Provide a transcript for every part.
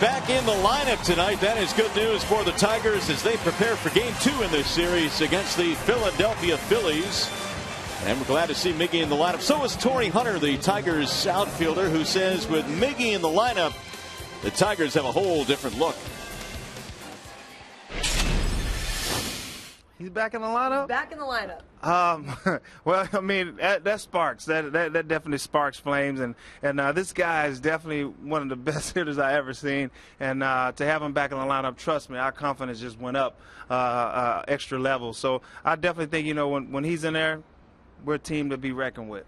back in the lineup tonight. That is good news for the Tigers as they prepare for Game 2 in this series against the Philadelphia Phillies. And we're glad to see Miggy in the lineup. So is Torrey Hunter, the Tigers outfielder, who says with Miggy in the lineup, the Tigers have a whole different look. He's back in the lineup? Back in the lineup. Well, I mean, that sparks. That definitely sparks flames. And this guy is definitely one of the best hitters I ever seen. And to have him back in the lineup, trust me, our confidence just went up extra levels. So I definitely think, when he's in there, we're a team to be reckoned with.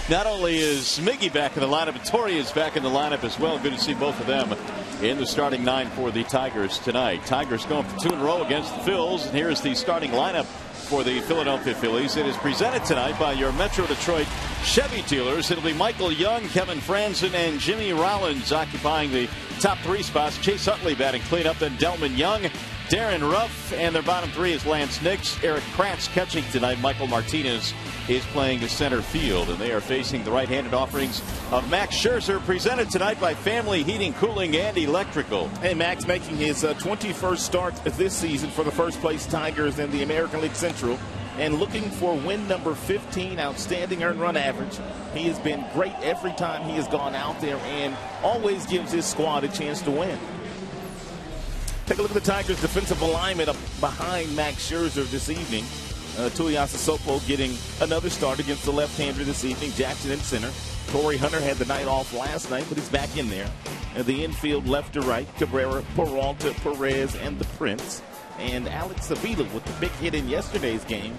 Not only is Miggy back in the lineup, but Torrey is back in the lineup as well. Good to see both of them in the starting nine for the Tigers tonight. Tigers going for 2 in a row against the Phils. And here's the starting lineup for the Philadelphia Phillies. It is presented tonight by your Metro Detroit Chevy dealers. It'll be Michael Young, Kevin Franzen, and Jimmy Rollins occupying the top 3 spots. Chase Utley batting cleanup, then Delman Young, Darren Ruff, and their bottom 3 is Lance Nix. Eric Kratz catching tonight. Michael Martinez is playing the center field, and they are facing the right-handed offerings of Max Scherzer, presented tonight by Family Heating, Cooling, and Electrical. Hey, Max making his 21st start this season for the first-place Tigers in the American League Central, and looking for win number 15, outstanding earned run average. He has been great every time he has gone out there and always gives his squad a chance to win. Take a look at the Tigers' defensive alignment up behind Max Scherzer this evening. Tuiasa Sopo getting another start against the left-hander this evening. Jackson in center. Torrey Hunter had the night off last night, but he's back in there. The infield left to right, Cabrera, Peralta, Perez, and the Prince. And Alex Avila with the big hit in yesterday's game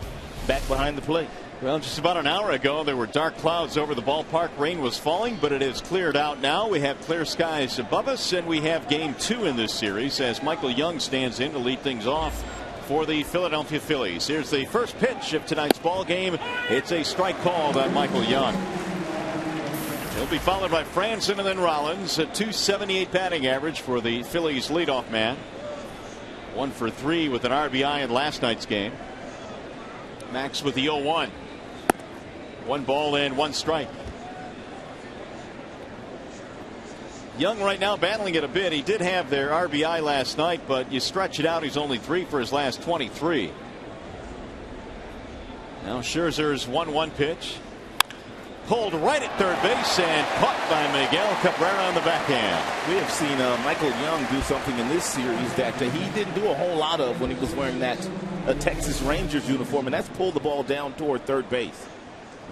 back behind the plate. Well, just about an hour ago, there were dark clouds over the ballpark. Rain was falling, but it has cleared out now. We have clear skies above us, and we have Game 2 in this series as Michael Young stands in to lead things off for the Philadelphia Phillies. Here's the first pitch of tonight's ball game. It's a strike called on Michael Young. He'll be followed by Franzen and then Rollins. A .278 batting average for the Phillies leadoff man. 1 for 3 with an RBI in last night's game. Max with the 0-1. 1 ball and 1 strike. Young right now battling it a bit. He did have their RBI last night, but you stretch it out, he's only 3 for his last 23. Now Scherzer's 1-1 pitch. Pulled right at third base and caught by Miguel Cabrera on the backhand. We have seen Michael Young do something in this series that he didn't do a whole lot of when he was wearing that Texas Rangers uniform, and that's pulled the ball down toward third base.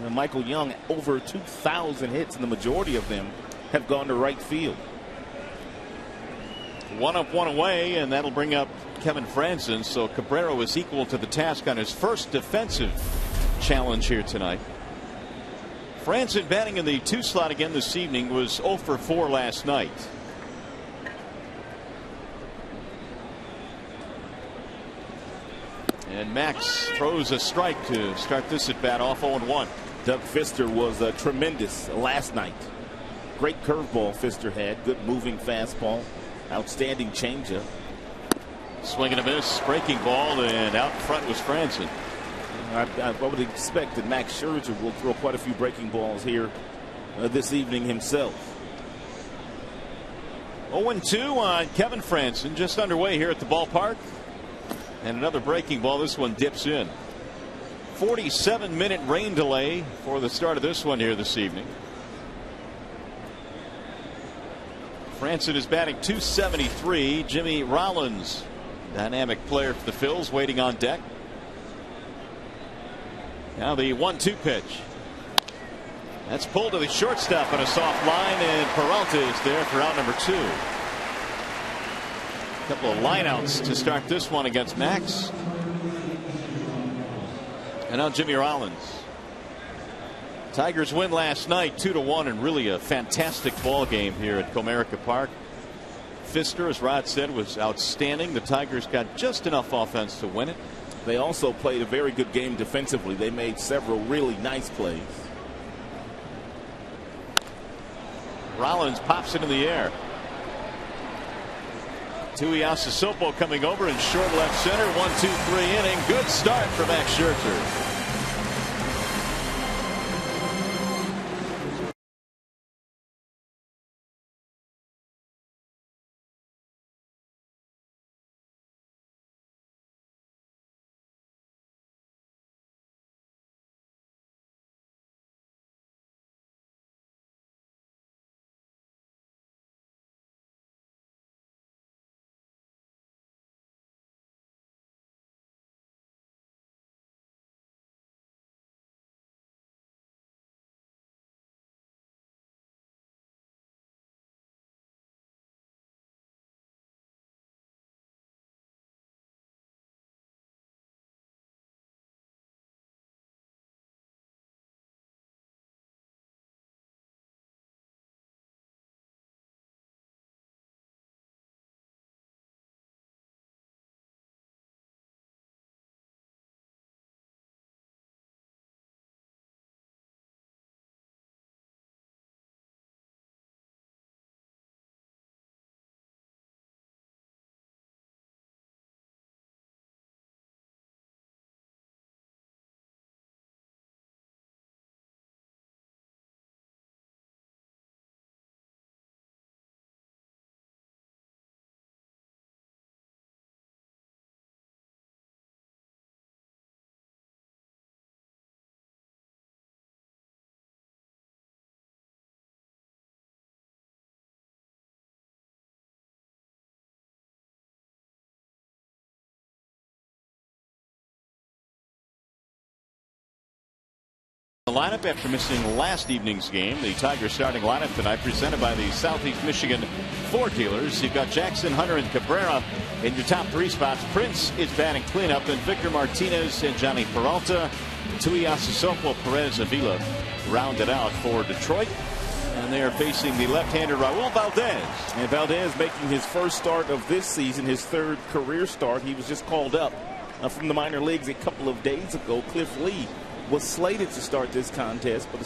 Michael Young, over 2,000 hits, and the majority of them have gone to right field. 1 up, 1 away, and that'll bring up Kevin Franzen. So Cabrera was equal to the task on his first defensive challenge here tonight. Franzen batting in the 2 slot again this evening, was 0 for 4 last night. And Max throws a strike to start this at bat off 0-1. Doug Fister was tremendous last night. Great curveball Fister had. Good moving fastball. Outstanding changeup. Swing and a miss. Breaking ball, and out in front was Franzen. I would expect that Max Scherzer will throw quite a few breaking balls here this evening himself. 0-2 on Kevin Franzen, just underway here at the ballpark. And another breaking ball. This one dips in. 47-minute rain delay for the start of this one here this evening. Franzen is batting .273. Jimmy Rollins, dynamic player for the Phils, waiting on deck. Now the 1-2 pitch. That's pulled to the shortstop on a soft line, and Peralta is there for out number 2. A couple of lineouts to start this one against Max. And now Jimmy Rollins. Tigers win last night 2-1, and really a fantastic ball game here at Comerica Park. Fister, as Rod said, was outstanding. The Tigers got just enough offense to win it. They also played a very good game defensively. They made several really nice plays. Rollins pops it in the air. Tuiasa Sopo coming over in short left center. 1-2-3 inning. Good start for Max Scherzer. The lineup after missing last evening's game. The Tigers starting lineup tonight presented by the Southeast Michigan Ford dealers. You've got Jackson, Hunter, and Cabrera in your top 3 spots. Prince is batting cleanup. Then Victor Martinez and Johnny Peralta. Tuiasa Sopo, Perez Avila rounded out for Detroit. And they are facing the left-hander Raul Valdez. And Valdez making his first start of this season, his 3rd career start. He was just called up from the minor leagues a couple of days ago. Cliff Lee was slated to start this contest, but a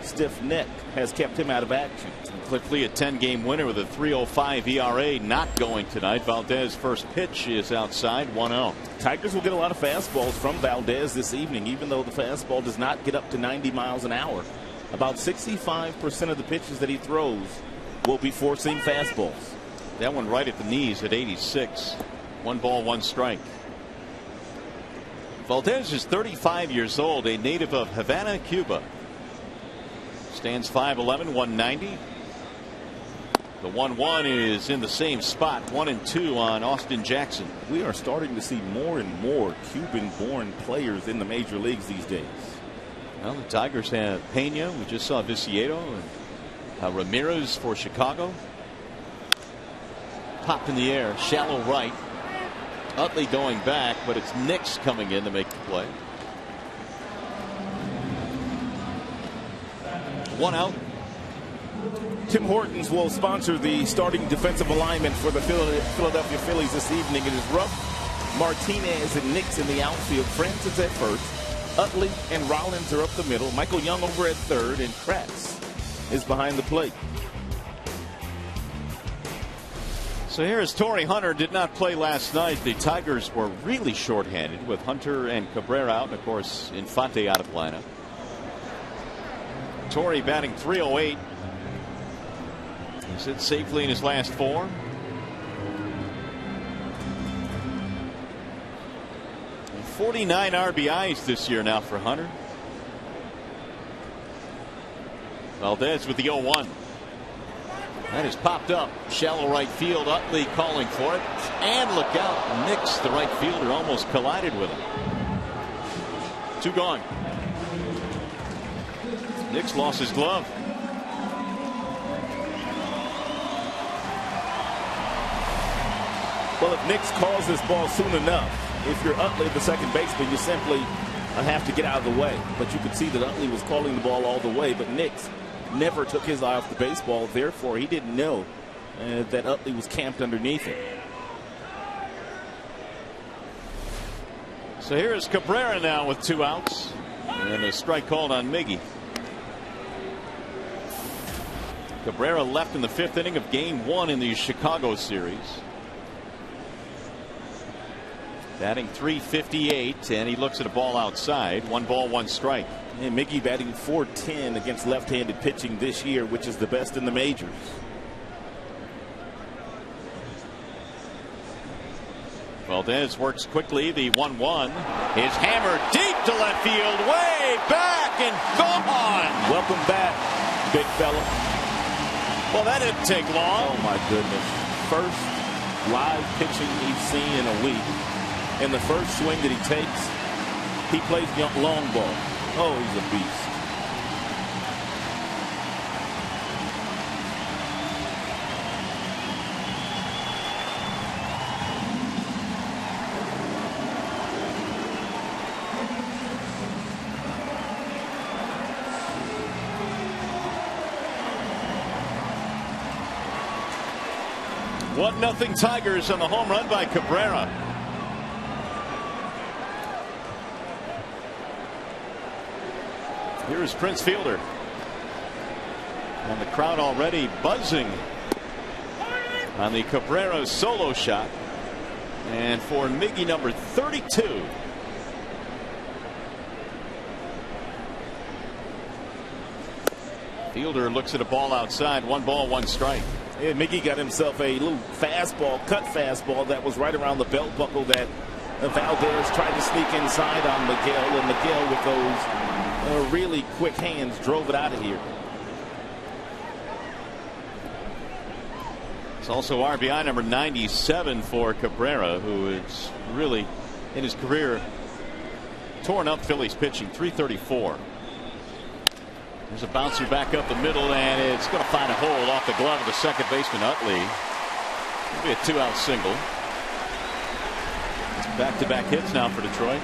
stiff neck has kept him out of action. Cliff Lee, a 10-game winner with a 3.05 ERA, not going tonight. Valdez first pitch is outside, 1-0. Tigers will get a lot of fastballs from Valdez this evening, even though the fastball does not get up to 90 miles an hour. About 65% of the pitches that he throws will be four-seam fastballs. That one right at the knees at 86. 1 ball, 1 strike. Valdez is 35 years old, a native of Havana, Cuba. Stands 5'11", 190. The 1-1 is in the same spot, 1-2 on Austin Jackson. We are starting to see more and more Cuban-born players in the major leagues these days. Well, the Tigers have Pena. We just saw Viciedo and Ramirez for Chicago. Popped in the air, shallow right. Utley going back, but it's Nix coming in to make the play. 1 out. Tim Hortons will sponsor the starting defensive alignment for the Philadelphia Phillies this evening. It is Ruff, Martinez, and Nix in the outfield. Francis at first. Utley and Rollins are up the middle. Michael Young over at third, and Kratz is behind the plate. So here is Torrey Hunter. Did not play last night. The Tigers were really shorthanded with Hunter and Cabrera out, and of course Infante out of the lineup. Torrey batting .308. He sits safely in his last 4. And 49 RBIs this year now for Hunter. Valdez with the 0-1. That has popped up. Shallow right field. Utley calling for it. And look out. Nix, the right fielder, almost collided with him. 2 gone. Nix lost his glove. Well, if Nix calls this ball soon enough, if you're Utley, the second baseman, you simply have to get out of the way. But you could see that Utley was calling the ball all the way, but Nix never took his eye off the baseball. Therefore, he didn't know that Utley was camped underneath him. So here is Cabrera now with 2 outs. And a strike called on Miggy. Cabrera left in the 5th inning of Game 1 in the Chicago series. Batting .358, and he looks at a ball outside. 1 ball, 1 strike. And Miggy batting .410 against left-handed pitching this year, which is the best in the majors. Valdez works quickly. The 1-1 is hammered deep to left field, way back and gone. Welcome back, big fella. Well, that didn't take long. Oh my goodness! First live pitching he's seen in a week. And the first swing that he takes, he plays long ball. Oh, he's a beast. One nothing Tigers on the home run by Cabrera. Here is Prince Fielder. And the crowd already buzzing on the Cabrera solo shot. And for Miggy, number 32. Fielder looks at a ball outside. 1 ball, 1 strike. And Miggy got himself a little fastball, cut fastball that was right around the belt buckle that Valdez tried to sneak inside on Miguel. And Miguel, with those really quick hands, drove it out of here. It's also RBI number 97 for Cabrera, who is really in his career torn up Phillies pitching. .334. There's a bouncer back up the middle, and it's going to find a hole off the glove of the second baseman Utley. It'll be a 2-out single. Back-to-back hits now for Detroit.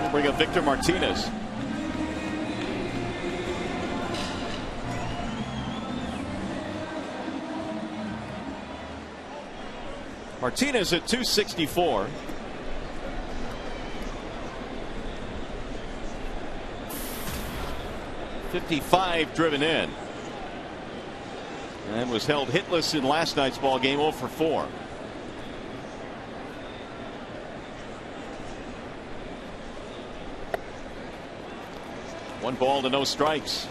We'll bring up Victor Martinez. Martinez at 264. .55 driven in, and was held hitless in last night's ball game. 0 for 4. One ball to no strikes.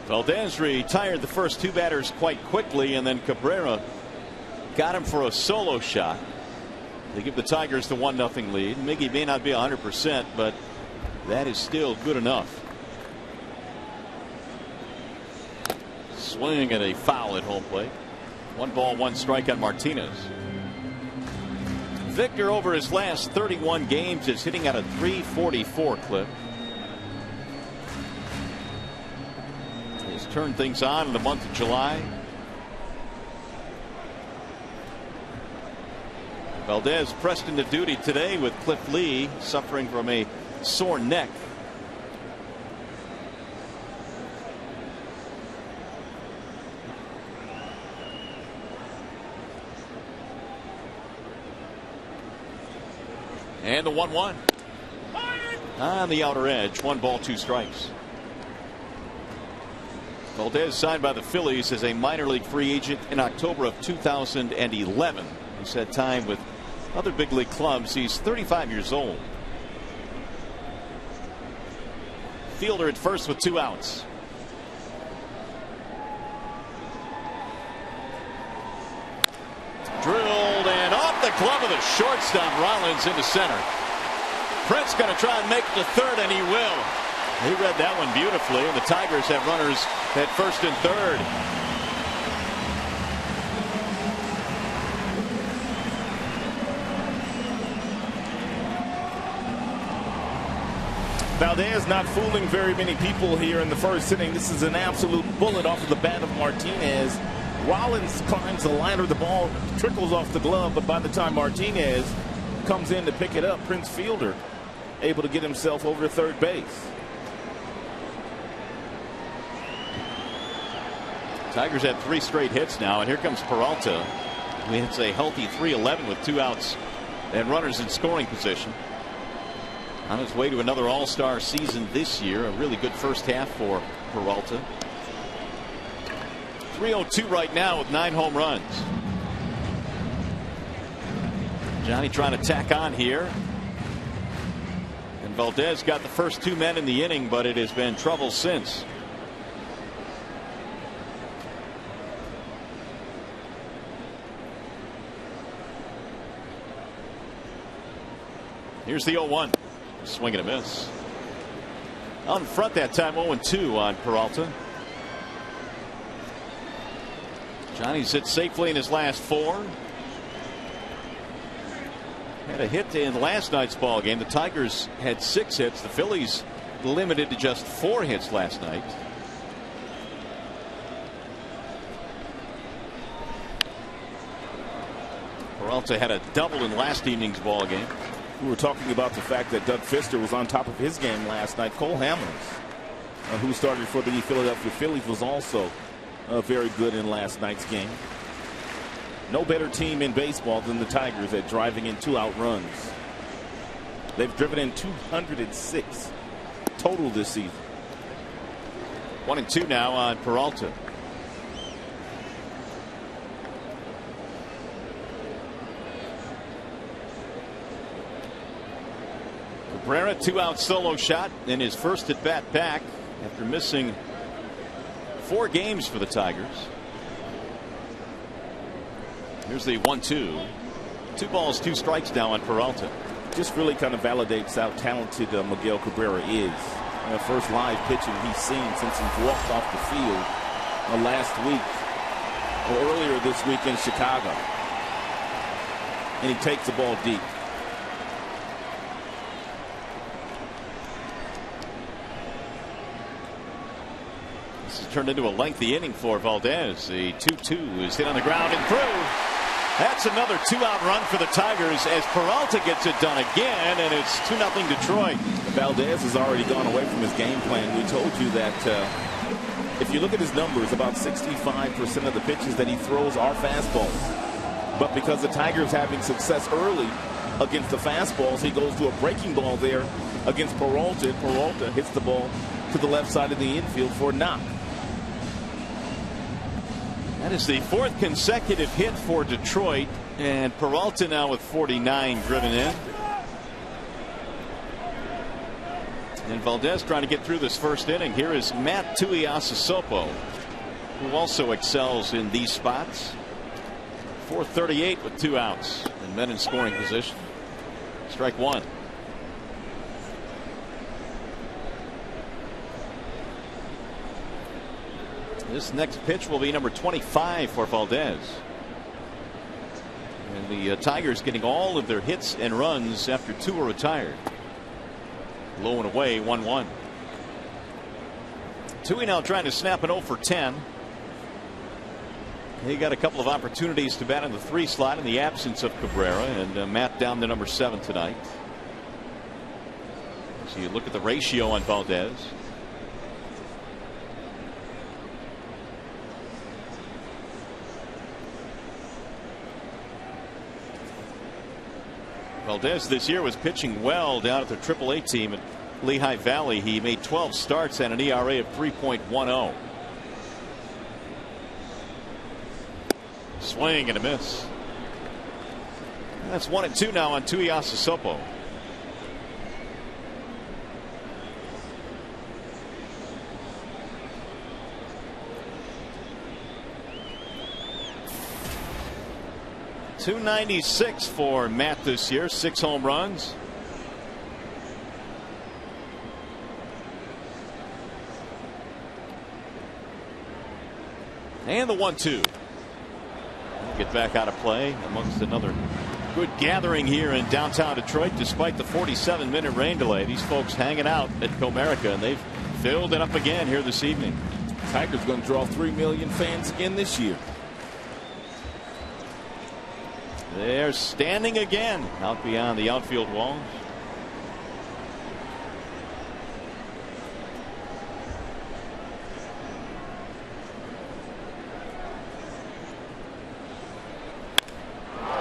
Valdez retired the first two batters quite quickly, and then Cabrera got him for a solo shot. They give the Tigers the 1-0 lead. Miggy may not be 100%, but that is still good enough. Swing and a foul at home plate. 1 ball, 1 strike on Martinez. Victor, over his last 31 games, is hitting at a .344 clip. He's turned things on in the month of July. Valdez pressed into duty today with Cliff Lee suffering from a sore neck. And the 1-1 on the outer edge. 1 ball, 2 strikes. Valdez signed by the Phillies as a minor league free agent in October of 2011. He's had time with other big league clubs. He's 35 years old. Fielder at first with 2 outs. Drilled and off the glove of the shortstop. Rollins into center. Prince going to try and make the third, and he will. He read that one beautifully, and the Tigers have runners at first and third. Valdez not fooling very many people here in the first inning. This is an absolute bullet off of the bat of Martinez. Rollins climbs the ladder. The ball trickles off the glove, but by the time Martinez comes in to pick it up, Prince Fielder able to get himself over to third base. Tigers have 3 straight hits now, and here comes Peralta, who hits a healthy .311 with 2 outs and runners in scoring position. On his way to another All-Star season this year. A really good first half for Peralta. .302 right now with 9 home runs. Johnny trying to tack on here. And Valdez got the first 2 men in the inning, but it has been trouble since. Here's the 0-1. Swing and a miss. On front that time. 0-2 on Peralta. Johnny's hit safely in his last 4. Had a hit in last night's ball game. The Tigers had 6 hits. The Phillies limited to just 4 hits last night. Peralta had a double in last evening's ball game. We were talking about the fact that Doug Fister was on top of his game last night. Cole Hamels, who started for the Philadelphia Phillies, was also very good in last night's game. No better team in baseball than the Tigers at driving in 2-out runs. They've driven in 206 total this season. 1-2 now on Peralta. Cabrera, 2-out solo shot in his first at bat back after missing 4 games for the Tigers. Here's the 1-2. 2 balls, 2 strikes now on Peralta. Just really kind of validates how talented Miguel Cabrera is. First live pitching he's seen since he's walked off the field last week. or earlier this week in Chicago. And he takes the ball deep. This has turned into a lengthy inning for Valdez. The 2-2 is hit on the ground and through. That's another 2-out run for the Tigers as Peralta gets it done again, and it's 2-0 Detroit. Valdez has already gone away from his game plan. We told you that if you look at his numbers, about 65% of the pitches that he throws are fastballs. But because the Tigers having success early against the fastballs, he goes to a breaking ball there against Peralta. Peralta hits the ball to the left side of the infield for a knock. That is the 4th consecutive hit for Detroit, and Peralta now with 49 driven in. And Valdez trying to get through this first inning. Here is Matt Tuiasosopo, who also excels in these spots. 438 with 2 outs and men in scoring position. Strike 1. This next pitch will be number 25 for Valdez. And the Tigers getting all of their hits and runs after 2 are retired. Low and away, 1-1. Tui now trying to snap an 0 for 10. He got a couple of opportunities to bat in the 3 slot in the absence of Cabrera, and Matt down to number 7 tonight. So you look at the ratio on Valdez. Valdez this year was pitching well down at the AAA team at Lehigh Valley. He made 12 starts and an ERA of 3.10. Swing and a miss. That's 1-2 now on Tuiasosopo. .296 for Matt this year, 6 home runs. And the 1-2. Get back out of play amongst another good gathering here in downtown Detroit. Despite the 47-minute rain delay, these folks hanging out at Comerica, and they've filled it up again here this evening. Tigers going to draw 3 million fans again this year. They're standing again out beyond the outfield walls.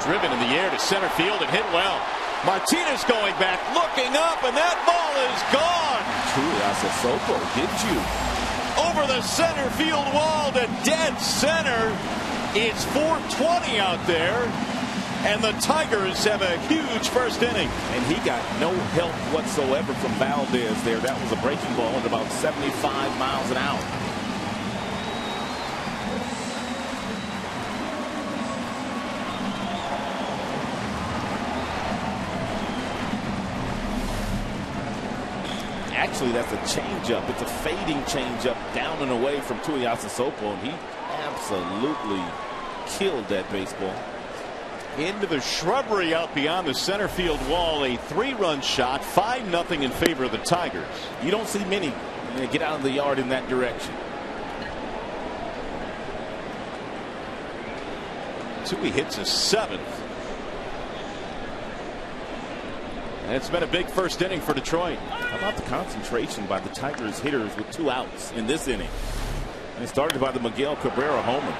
Driven in the air to center field and hit well. Martinez going back, looking up, and that ball is gone. Tuiasosopo, did you? Over the center field wall to dead center. It's 420 out there. And the Tigers have a huge first inning. And he got no help whatsoever from Valdez there. That was a breaking ball at about 75 miles an hour. Actually, that's a changeup. It's a fading changeup down and away from Tuiasosopo, and he absolutely killed that baseball. Into the shrubbery out beyond the center field wall. A 3-run shot, 5-0 in favor of the Tigers. You don't see many get out of the yard in that direction. Tui hits his 7th. And it's been a big first inning for Detroit. How about the concentration by the Tigers hitters with 2 outs in this inning? And it started by the Miguel Cabrera homer.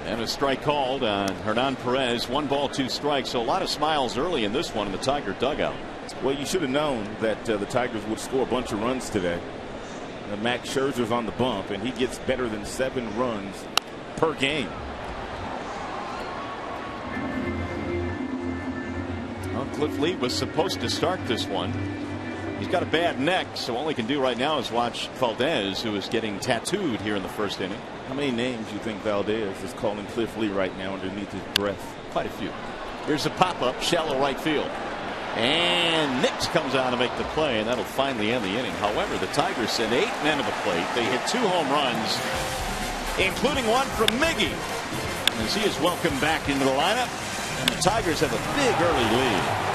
And a strike called on Hernan Perez. 1 ball, 2 strikes. So a lot of smiles early in this one in the Tiger dugout. Well, you should have known that the Tigers would score a bunch of runs today. Max Scherzer's on the bump, and he gets better than 7 runs per game. Well, Cliff Lee was supposed to start this one. He's got a bad neck, so all he can do right now is watch Valdez, who is getting tattooed here in the first inning. How many names do you think Valdez is calling Cliff Lee right now underneath his breath? Quite a few. Here's a pop-up, shallow right field. And Nix comes out to make the play, and that'll finally end the inning. However, the Tigers sent 8 men to the plate. They hit 2 home runs, including one from Miggy, as he is welcomed back into the lineup. And the Tigers have a big early lead.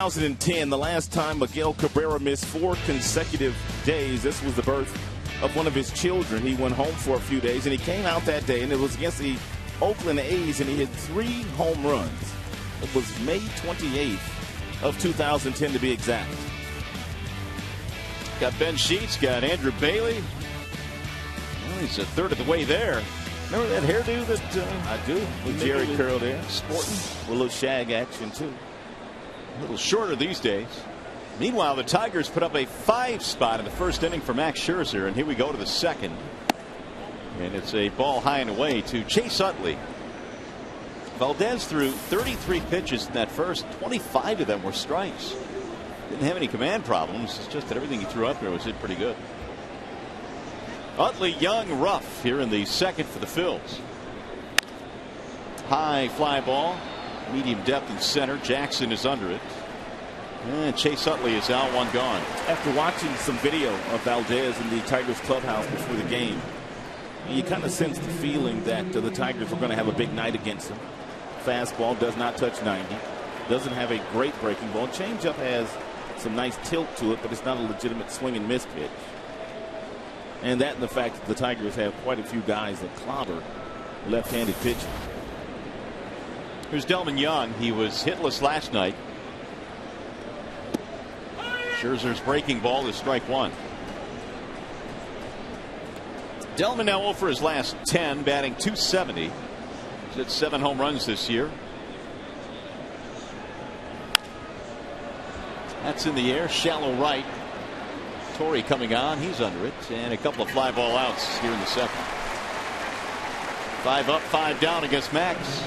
In 2010, the last time Miguel Cabrera missed 4 consecutive days. This was the birth of one of his children. He went home for a few days, and he came out that day, and it was against the Oakland A's, and he hit 3 home runs. It was May 28th of 2010 to be exact. Got Ben Sheets, got Andrew Bailey. Well, he's a third of the way there. Remember that hairdo that I do, with Jerry curl there, sporting with a little shag action too. A little shorter these days. Meanwhile, the Tigers put up a 5 spot in the first inning for Max Scherzer, and here we go to the second. And it's a ball high and away to Chase Utley. Valdez threw 33 pitches in that first. 25 of them were strikes. Didn't have any command problems. It's just that everything he threw up there was hit pretty good. Utley, young, rough here in the second for the Phils. High fly ball. Medium depth in center. Jackson is under it. And Chase Utley is out, 1 gone. After watching some video of Valdez in the Tigers clubhouse before the game, you kind of sense the feeling that the Tigers were going to have a big night against him. Fastball does not touch 90. Doesn't have a great breaking ball. Changeup has some nice tilt to it, but it's not a legitimate swing and miss pitch. And that and the fact that the Tigers have quite a few guys that clobber left-handed pitching. Here's Delman Young. He was hitless last night. Scherzer's breaking ball is strike 1. Delman now 0 for his last 10, batting .270. He's hit 7 home runs this year. That's in the air, shallow right. Torrey coming on, he's under it, and a couple of fly ball outs here in the second. 5 up, 5 down against Max.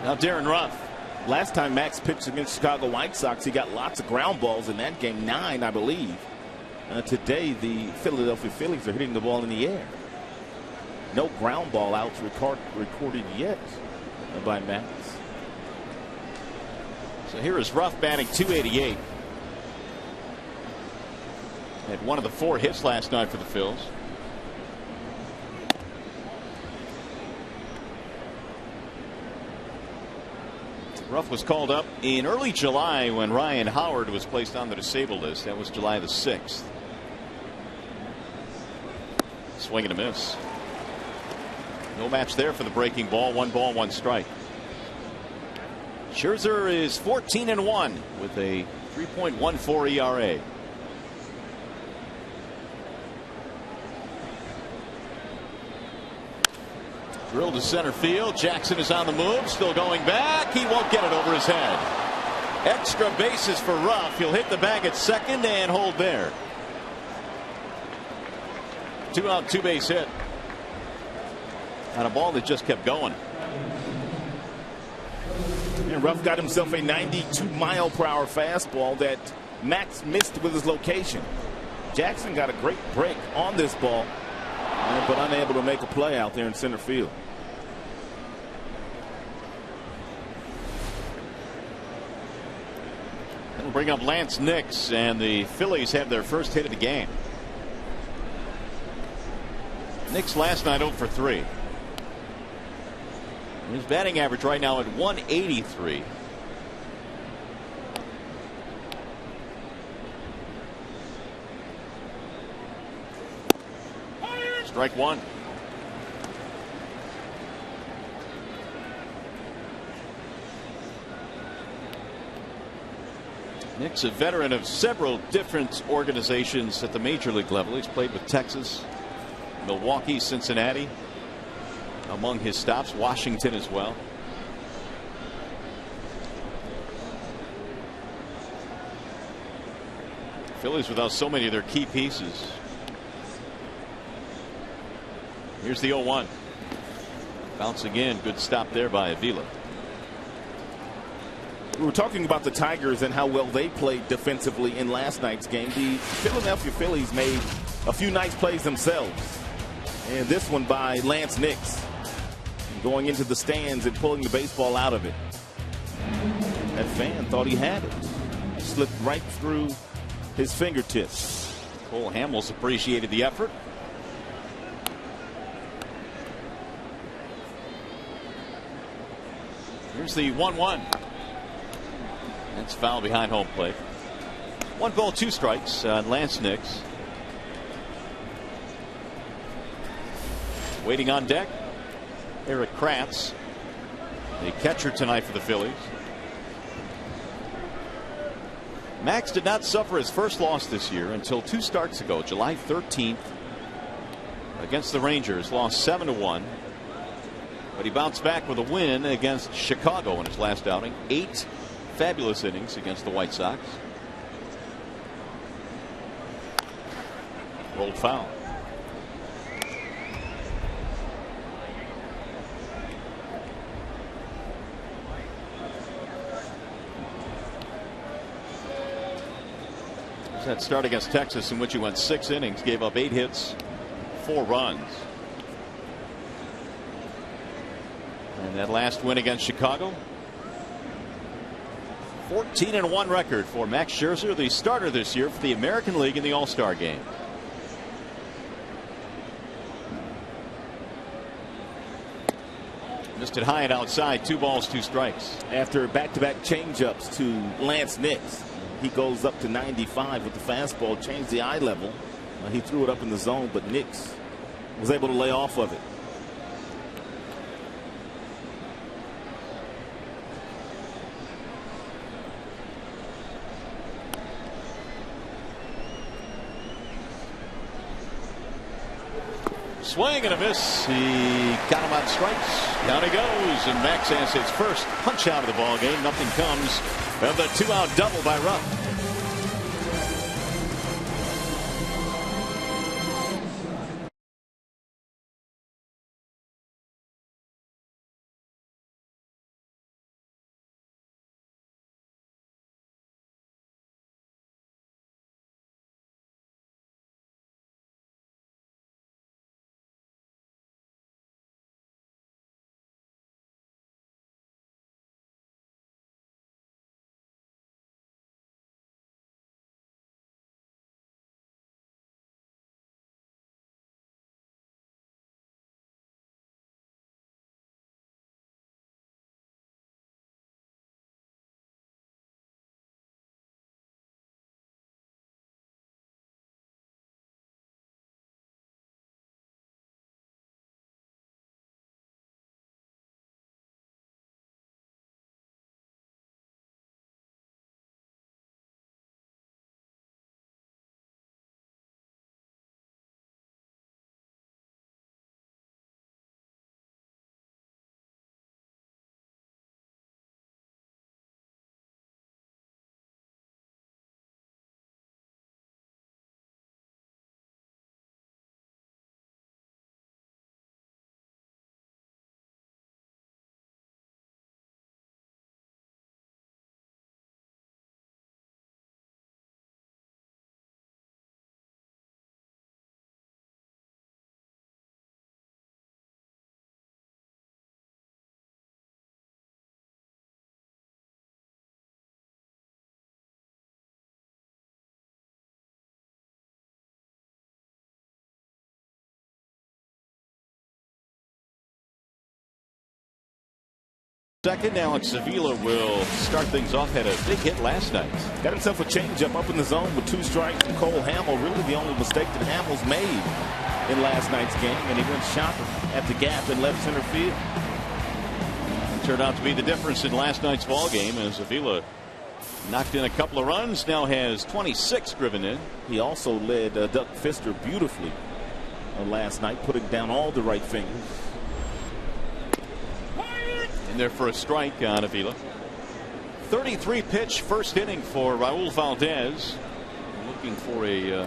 Now Darren Ruff. Last time Max pitched against Chicago White Sox, he got lots of ground balls in that game, 9, I believe. Today, the Philadelphia Phillies are hitting the ball in the air. No ground ball outs recorded yet by Max. So here is Ruff batting .288. Had one of the 4 hits last night for the Phils. Ruff was called up in early July when Ryan Howard was placed on the disabled list. That was July the 6th. Swing and a miss. No match there for the breaking ball. 1 ball, 1 strike. Scherzer is 14-1 with a 3.14 ERA. Drill to center field. Jackson is on the move, still going back. He won't get it over his head. Extra bases for Ruff. He'll hit the bag at second and hold there. 2-out, 2-base hit. On a ball that just kept going. And Ruff got himself a 92-mile-per-hour fastball that Max missed with his location. Jackson got a great break on this ball, but unable to make a play out there in center field. It'll bring up Lance Nix, and the Phillies have their first hit of the game. Nix last night 0 for 3. His batting average right now at 183. Strike one. Nick's a veteran of several different organizations at the major league level. He's played with Texas, Milwaukee, Cincinnati. Among his stops, Washington as well. Phillies without so many of their key pieces. Here's the 0-1. Bouncing in. Good stop there by Avila. We were talking about the Tigers and how well they played defensively in last night's game. The Philadelphia Phillies made a few nice plays themselves. And this one by Lance Nix, going into the stands and pulling the baseball out of it. That fan thought he had it. It slipped right through his fingertips. Cole Hamels appreciated the effort. Here's the 1-1. That's foul behind home plate. 1 ball, 2 strikes on Lance Nix. Waiting on deck, Eric Kratz, the catcher tonight for the Phillies. Max did not suffer his first loss this year until 2 starts ago, July 13th against the Rangers. Lost 7-1, but he bounced back with a win against Chicago in his last outing. 8 fabulous innings against the White Sox. Rolled foul. That start against Texas, in which he went 6 innings, gave up 8 hits, 4 runs. And that last win against Chicago, 14-1 record for Max Scherzer, the starter this year for the American League in the All-Star game. Missed it high and outside. 2 balls, 2 strikes. After back-to-back changeups to Lance Nix, he goes up to 95 with the fastball, changed the eye level. He threw it up in the zone, but Nix was able to lay off of it. Swing and a miss. He got him on strikes. Down he goes, and Max has his first punch out of the ball game. Nothing comes of the 2-out double by Ruff. Second, Alex Avila will start things off. Had a big hit last night. Got himself a changeup up in the zone with 2 strikes from Cole Hamill. Really the only mistake that Hamill's made in last night's game, and he went shopping at the gap in left center field. It turned out to be the difference in last night's ball game as Avila knocked in a couple of runs. Now has 26 driven in. He also led Doug Fister beautifully last night, putting down all the right fingers. In there for a strike on Avila. 33 pitch first inning for Raul Valdez. Looking for a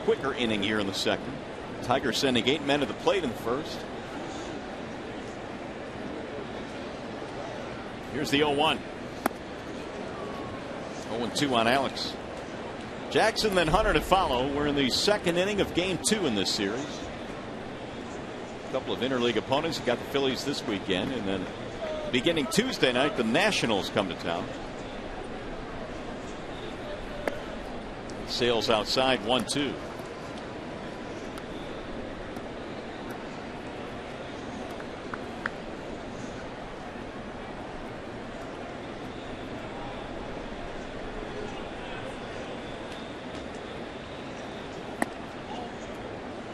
quicker inning here in the second. Tigers sending 8 men to the plate in the first. Here's the 0-1. 0-2 on Alex. Jackson, then Hunter to follow. We're in the second inning of game 2 in this series. A couple of interleague opponents. You got the Phillies this weekend, and then beginning Tuesday night, the Nationals come to town. Sales outside, 1-2.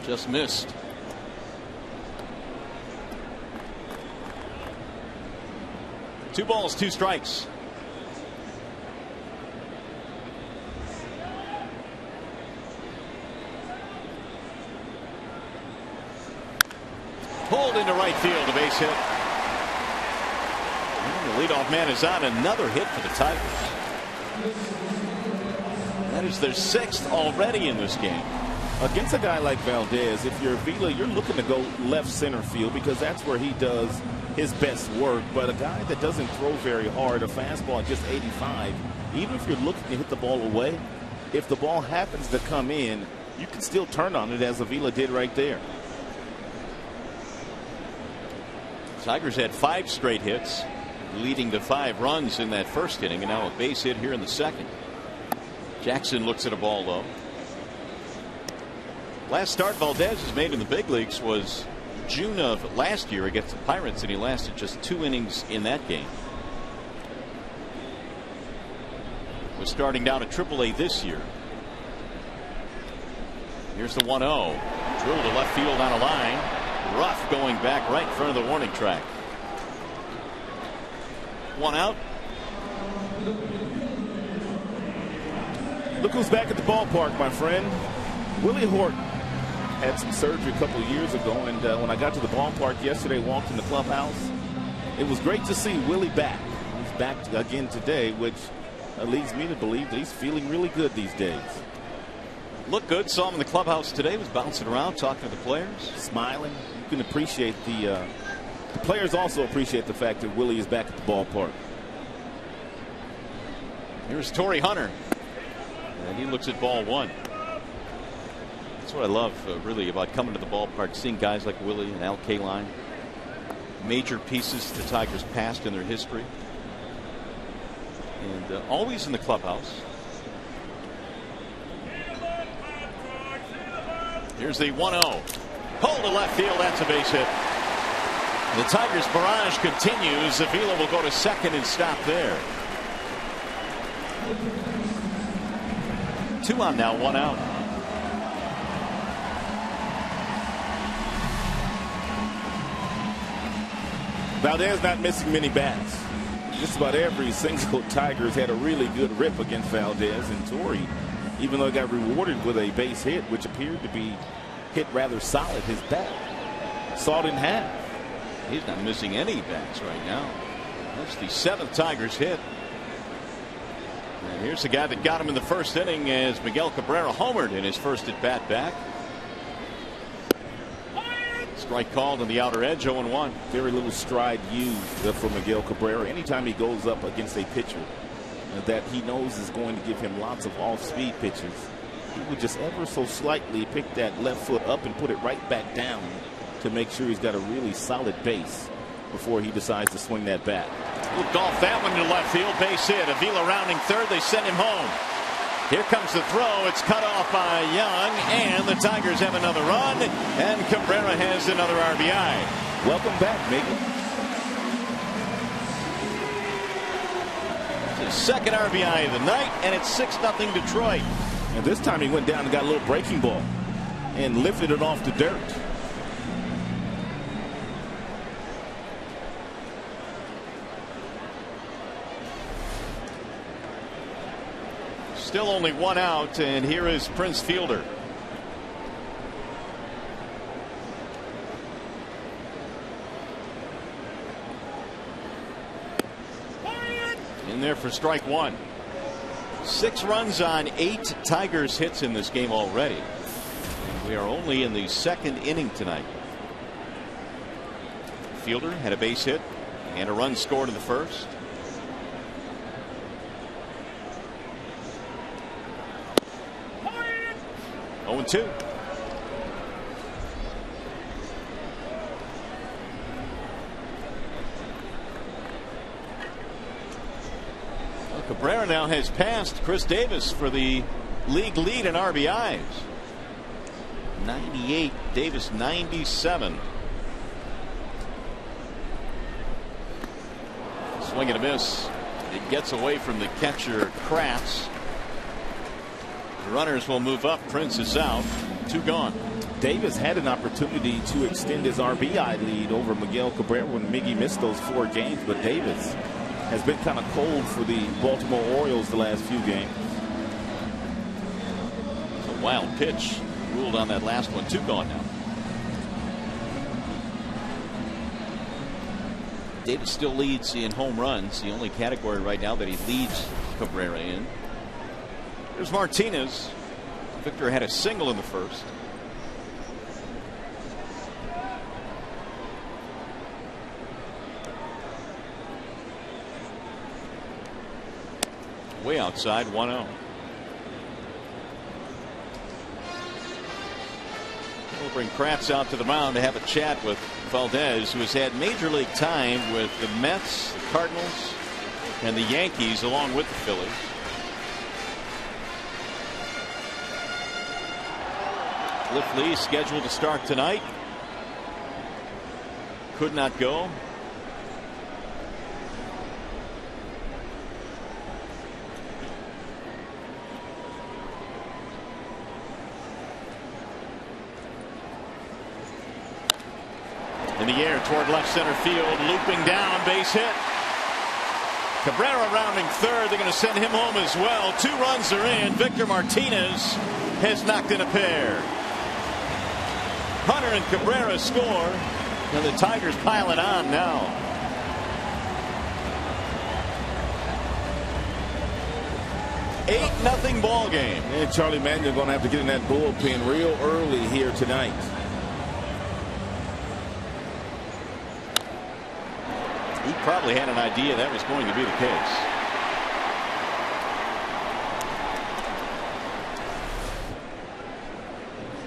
Just missed. Two balls, 2 strikes. Pulled into right field, a base hit. And the leadoff man is on. Another hit for the Tigers. That is their 6th already in this game. Against a guy like Valdez, if you're Avila, you're looking to go left center field because that's where he does his best work. But a guy that doesn't throw very hard, a fastball at just 85, even if you're looking to hit the ball away, if the ball happens to come in, you can still turn on it as Avila did right there. Tigers had 5 straight hits, leading to 5 runs in that first inning, and now a base hit here in the second. Jackson looks at a ball low. Last start Valdez has made in the big leagues was June of last year against the Pirates, and he lasted just 2 innings in that game. Was starting down at AAA this year. Here's the 1-0. Drilled to left field on a line. Rough going back right in front of the warning track. 1 out. Look who's back at the ballpark, my friend. Willie Horton had some surgery a couple of years ago, and when I got to the ballpark yesterday, walked in the clubhouse, it was great to see Willie back. He's back again today, which leads me to believe that he's feeling really good these days. Looked good. Saw him in the clubhouse today. Was bouncing around, talking to the players, smiling. You can appreciate the players also appreciate the fact that Willie is back at the ballpark. Here's Torrey Hunter, and he looks at ball 1. That's what I love really about coming to the ballpark, seeing guys like Willie and Al Kaline, major pieces to the Tigers' past and their history, and always in the clubhouse. Here's the 1-0. Pulled to left field. That's a base hit. The Tigers' barrage continues. Avila will go to second and stop there. 2 on now, 1 out. Valdez not missing many bats. Just about every single Tigers had a really good rip against Valdez, and Torrey, even though he got rewarded with a base hit, which appeared to be hit rather solid, his bat sawed in half. He's not missing any bats right now. That's the 7th Tigers hit. And here's the guy that got him in the first inning as Miguel Cabrera homered in his first at bat back. Strike called on the outer edge, 0-1. Very little stride used for Miguel Cabrera. Anytime he goes up against a pitcher that he knows is going to give him lots of off-speed pitches, he would just ever so slightly pick that left foot up and put it right back down to make sure he's got a really solid base before he decides to swing that bat. We'll golf that one to left field, base hit. Avila rounding third. They send him home. Here comes the throw. It's cut off by Young, and the Tigers have another run, and Cabrera has another RBI. Welcome back, Miguel. Second RBI of the night, and it's 6-0 Detroit. And this time he went down and got a little breaking ball and lifted it off the dirt. Still only one out, and here is Prince Fielder. In there for strike one. 6 runs on 8 Tigers hits in this game already. We are only in the second inning tonight. Fielder had a base hit and a run scored in the first. Oh, 0-2. Cabrera now has passed Chris Davis for the league lead in RBIs. 98, Davis 97. Swing and a miss. It gets away from the catcher Kratz. The runners will move up. Prince is out. 2 gone. Davis had an opportunity to extend his RBI lead over Miguel Cabrera when Miggy missed those 4 games, but Davis has been kind of cold for the Baltimore Orioles the last few games. A wild pitch ruled on that last one. 2 gone now. Davis still leads in home runs, the only category right now that he leads Cabrera in. There's Martinez. Victor had a single in the first. Way outside, 1-0. We'll bring Kratz out to the mound to have a chat with Valdez, who has had major league time with the Mets, the Cardinals, and the Yankees, along with the Phillies. Cliff Lee scheduled to start tonight. Could not go. In the air toward left center field, looping down, base hit. Cabrera rounding third. They're going to send him home as well. 2 runs are in. Victor Martinez has knocked in a pair. Hunter and Cabrera score, and the Tigers pile it on now. Eight-0 ball game. And Charlie Manuel going to have to get in that bullpen real early here tonight. He probably had an idea that was going to be the case.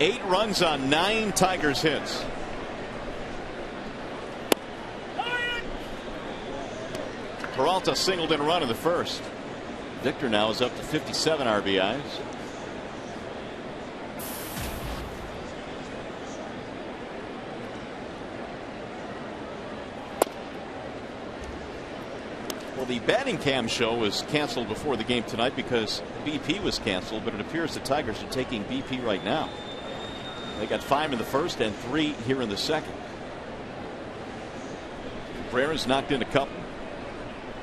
Eight runs on 9 Tigers hits. Peralta singled in a run in the first. Victor now is up to 57 RBIs. Well, the batting cam show was canceled before the game tonight because BP was canceled, but it appears the Tigers are taking BP right now. They got 5 in the first and 3 here in the second. Cabrera's knocked in a couple.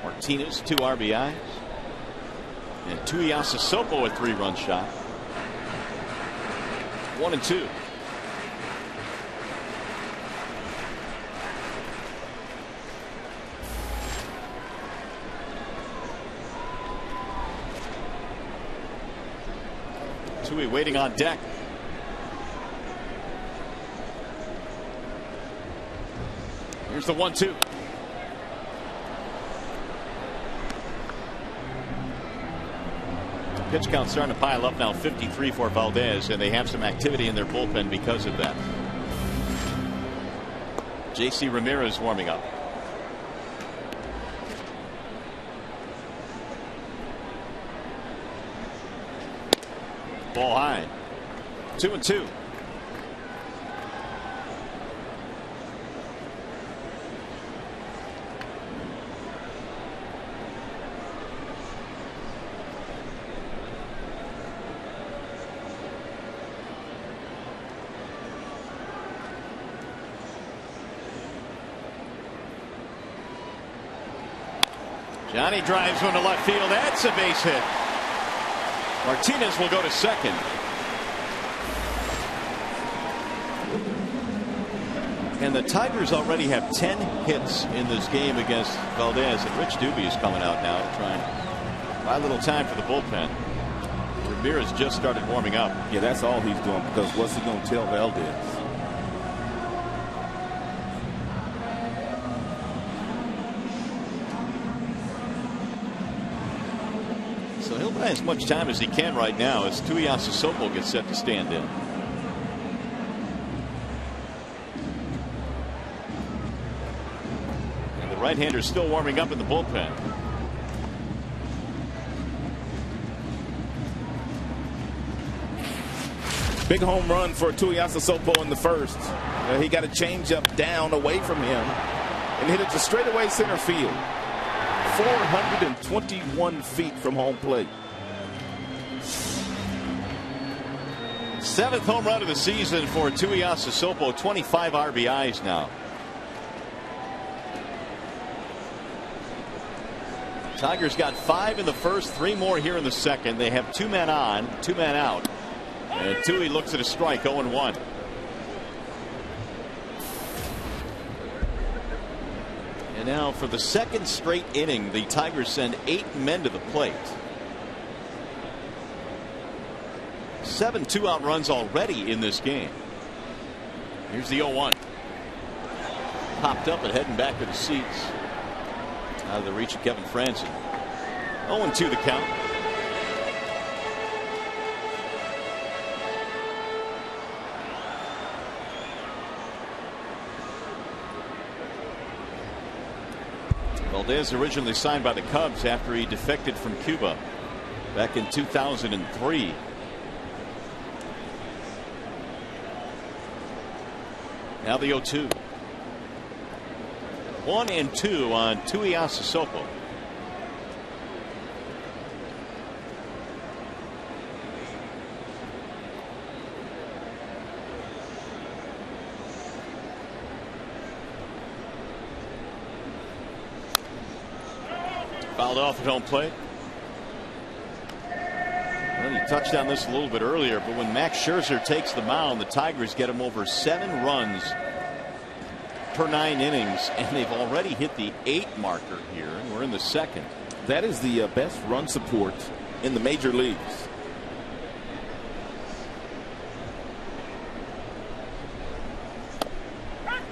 Martinez 2 RBIs. And Tuiasa Sopo a 3-run shot. 1-2. Tui waiting on deck. Here's the 1-2. Pitch count starting to pile up now, 53 for Valdez, and they have some activity in their bullpen because of that. J.C. Ramirez warming up. Ball high. 2-2. Johnny drives one to left field. That's a base hit. Martinez will go to second. And the Tigers already have 10 hits in this game against Valdez. And Rich Doobie is coming out now to try and buy a little time for the bullpen. Ramirez just started warming up. Yeah, that's all he's doing, because what's he going to tell Valdez? So he'll buy as much time as he can right now as Tuiasosopo gets set to stand in. Right-hander still warming up in the bullpen. Big home run for Tuiasosopo in the first. He got a changeup down away from him and hit it to straightaway center field. 421 feet from home plate. 7th home run of the season for Tuiasosopo. 25 RBIs now. Tigers got 5 in the first, 3 more here in the second. They have 2 men on, 2 men out. And Tui looks at a strike, 0-1. And now for the second straight inning, the Tigers send 8 men to the plate. 7 2-out runs already in this game. Here's the 0-1. Popped up and heading back to the seats. Out of the reach of Kevin Franzen. 0-2 the count. Valdez originally signed by the Cubs after he defected from Cuba back in 2003. Now the 0-2. 1-2 on Tuiasosopo. Fouled off at home plate. Well, you touched on this a little bit earlier, but when Max Scherzer takes the mound, the Tigers get him over 7 runs per 9 innings, and they've already hit the 8 marker here, and we're in the second. That is the best run support in the major leagues.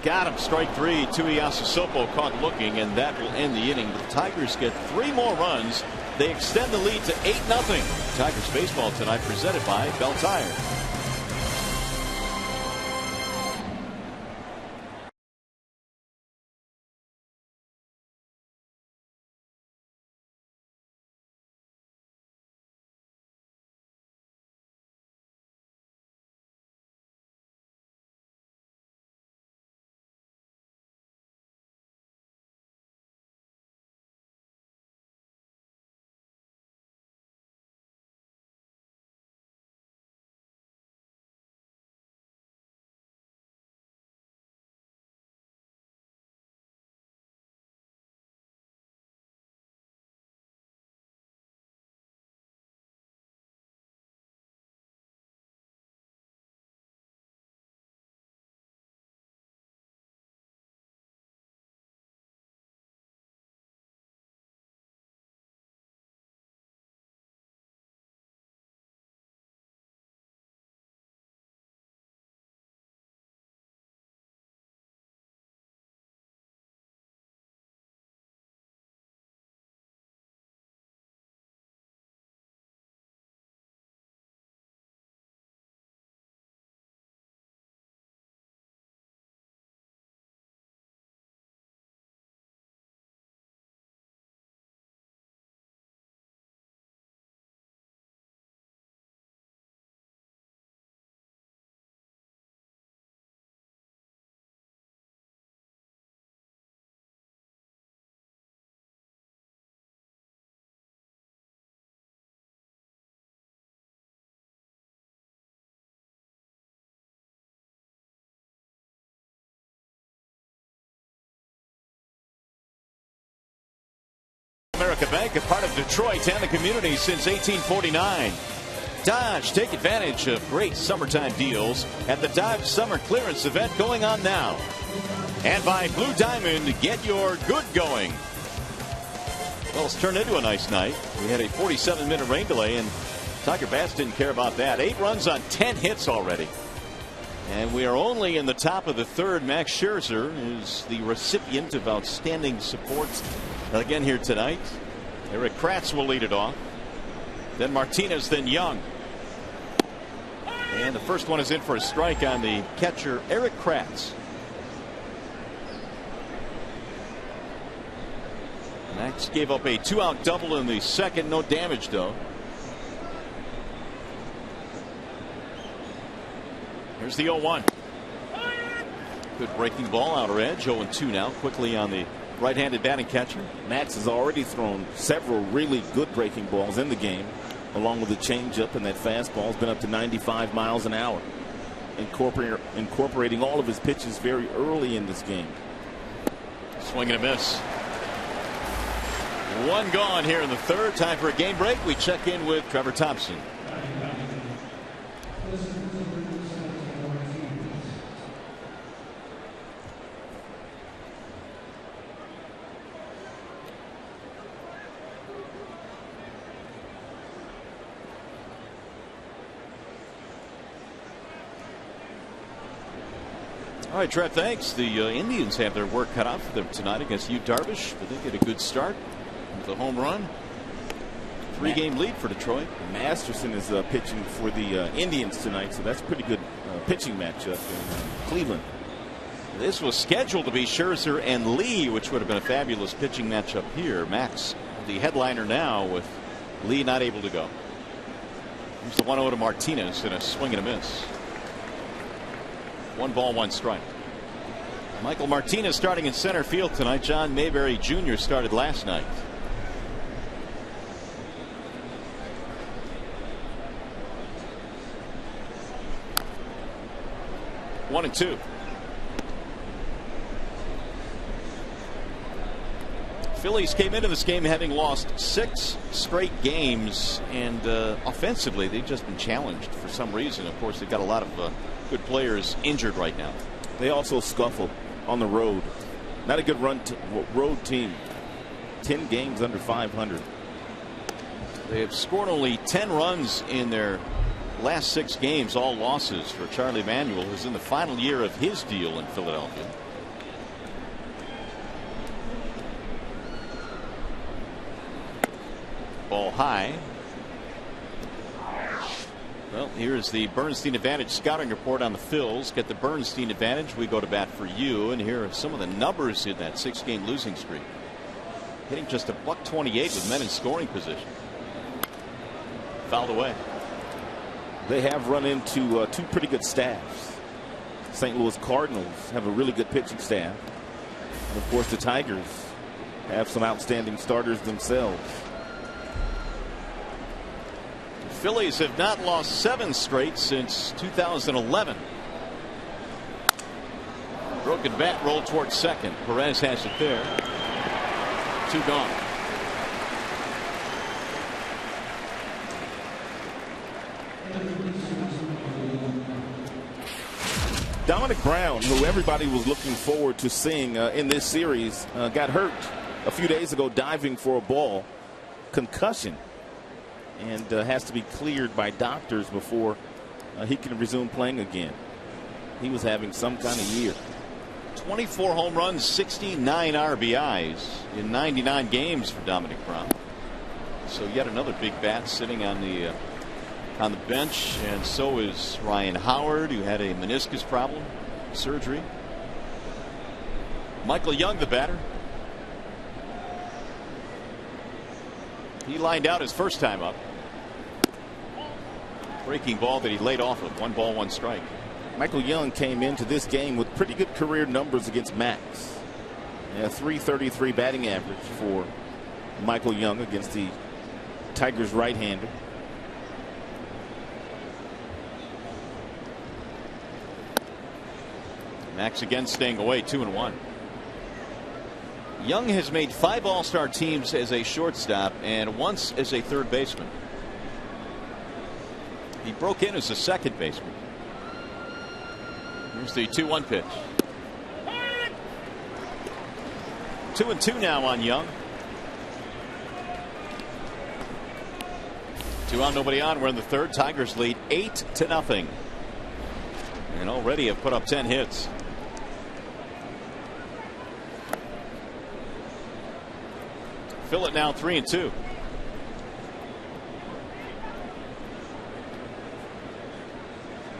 Got him, strike 3. Tuiasosopo caught looking, and that will end the inning. The Tigers get 3 more runs. They extend the lead to 8-0. Tigers baseball tonight presented by Bell Tire. Bank, a part of Detroit and the community since 1849. Dodge, take advantage of great summertime deals at the Dodge Summer Clearance event going on now. And by Blue Diamond, get your good going. Well, it's turned into a nice night. We had a 47-minute rain delay, and Tiger Bats didn't care about that. 8 runs on 10 hits already. And we are only in the top of the third. Max Scherzer is the recipient of outstanding support again here tonight. Eric Kratz will lead it off. Then Martinez, then Young. And the first one is in for a strike on the catcher, Eric Kratz. Max gave up a 2-out double in the second. No damage, though. Here's the 0-1. Good breaking ball, outer edge. 0-2 now. Quickly on the right-handed batting catcher. Max has already thrown several really good breaking balls in the game, along with the changeup, and that fastball has been up to 95 miles an hour. Incorporating all of his pitches very early in this game. Swing and a miss. One gone here in the third. Time for a game break. We check in with Trevor Thompson. All right, Trev, thanks. The Indians have their work cut out for them tonight against Yu Darvish, but they get a good start with a home run. 3-game lead for Detroit. Masterson is pitching for the Indians tonight, so that's a pretty good pitching matchup in Cleveland. This was scheduled to be Scherzer and Lee, which would have been a fabulous pitching matchup here. Max, the headliner now, with Lee not able to go. Here's the 1-0 to Martinez, and a swing and a miss. 1 ball, 1 strike. Michael Martinez starting in center field tonight. John Mayberry Jr. started last night. One and two. Phillies came into this game having lost 6 straight games, and offensively they've just been challenged for some reason. Of course, they've got a lot of good players injured right now. They also scuffle on the road. Not a good road team. 10 games under 500. They have scored only 10 runs in their last 6 games, all losses for Charlie Manuel, who's in the final year of his deal in Philadelphia. Ball high. Well, here's the Bernstein Advantage scouting report on the Phils. Get the Bernstein Advantage. We go to bat for you. And here are some of the numbers in that 6-game losing streak. Hitting just a $128 with men in scoring position. Fouled away. They have run into 2 pretty good staffs. St. Louis Cardinals have a really good pitching staff. And of course, the Tigers have some outstanding starters themselves. Phillies have not lost 7 straight since 2011. Broken bat rolled towards second. Perez has it there. 2 gone. Dominic Brown, who everybody was looking forward to seeing in this series, got hurt a few days ago diving for a ball. Concussion. And has to be cleared by doctors before he can resume playing again. He was having some kind of year. 24 home runs, 69 RBIs in 99 games for Dominic Brown. So yet another big bat sitting on the bench, and so is Ryan Howard, who had a meniscus problem, surgery. Michael Young, the batter. He lined out his first time up. Breaking ball that he laid off of. 1 ball, 1 strike. Michael Young came into this game with pretty good career numbers against Max. A .333 batting average for Michael Young against the Tigers right-hander. Max again staying away. 2-1. Young has made 5 All-Star teams as a shortstop and once as a third baseman. He broke in as a second baseman. Here's the 2-1 pitch. 2-2 now on Young. 2 on, nobody on. We're in the third. Tigers lead 8-0. And already have put up 10 hits. Fill it now 3-2.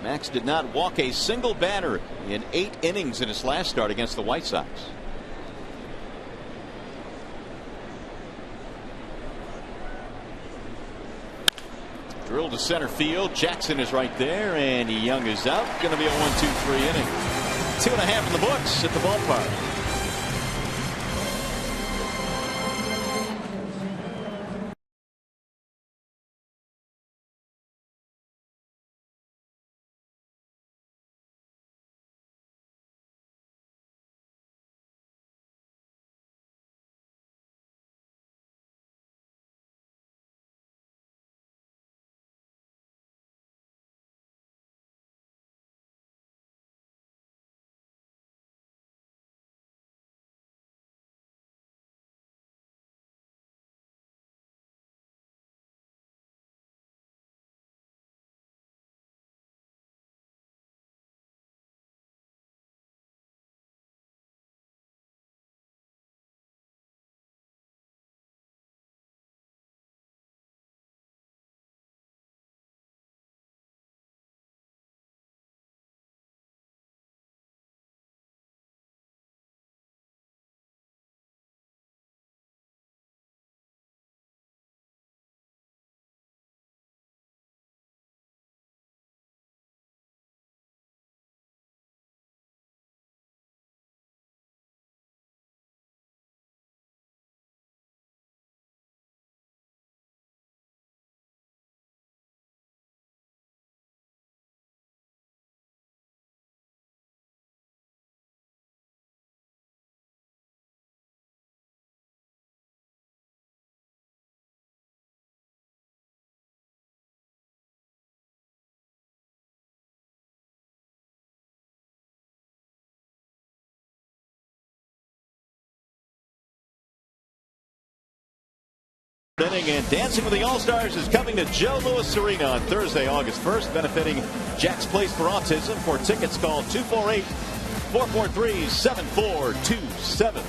Max did not walk a single batter in 8 innings in his last start against the White Sox. Drilled to center field. Jackson is right there, and Young is out. Going to be a 1-2-3 inning. 2.5 in the books at the ballpark. Inning, and Dancing with the All-Stars is coming to Joe Louis Arena on Thursday, August 1st, benefiting Jack's Place for Autism. For tickets, call 248-443-7427.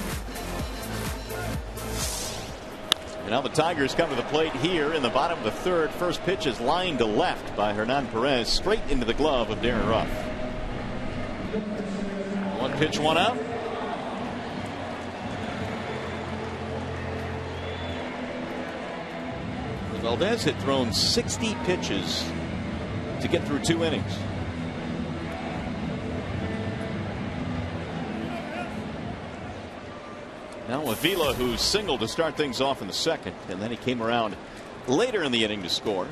And now the Tigers come to the plate here in the bottom of the third. First pitch is lined to left by Hernan Perez, straight into the glove of Darren Ruff. 1 pitch, 1 out. Valdez had thrown 60 pitches to get through 2 innings. Now Avila, who singled to start things off in the second, and then he came around later in the inning to score.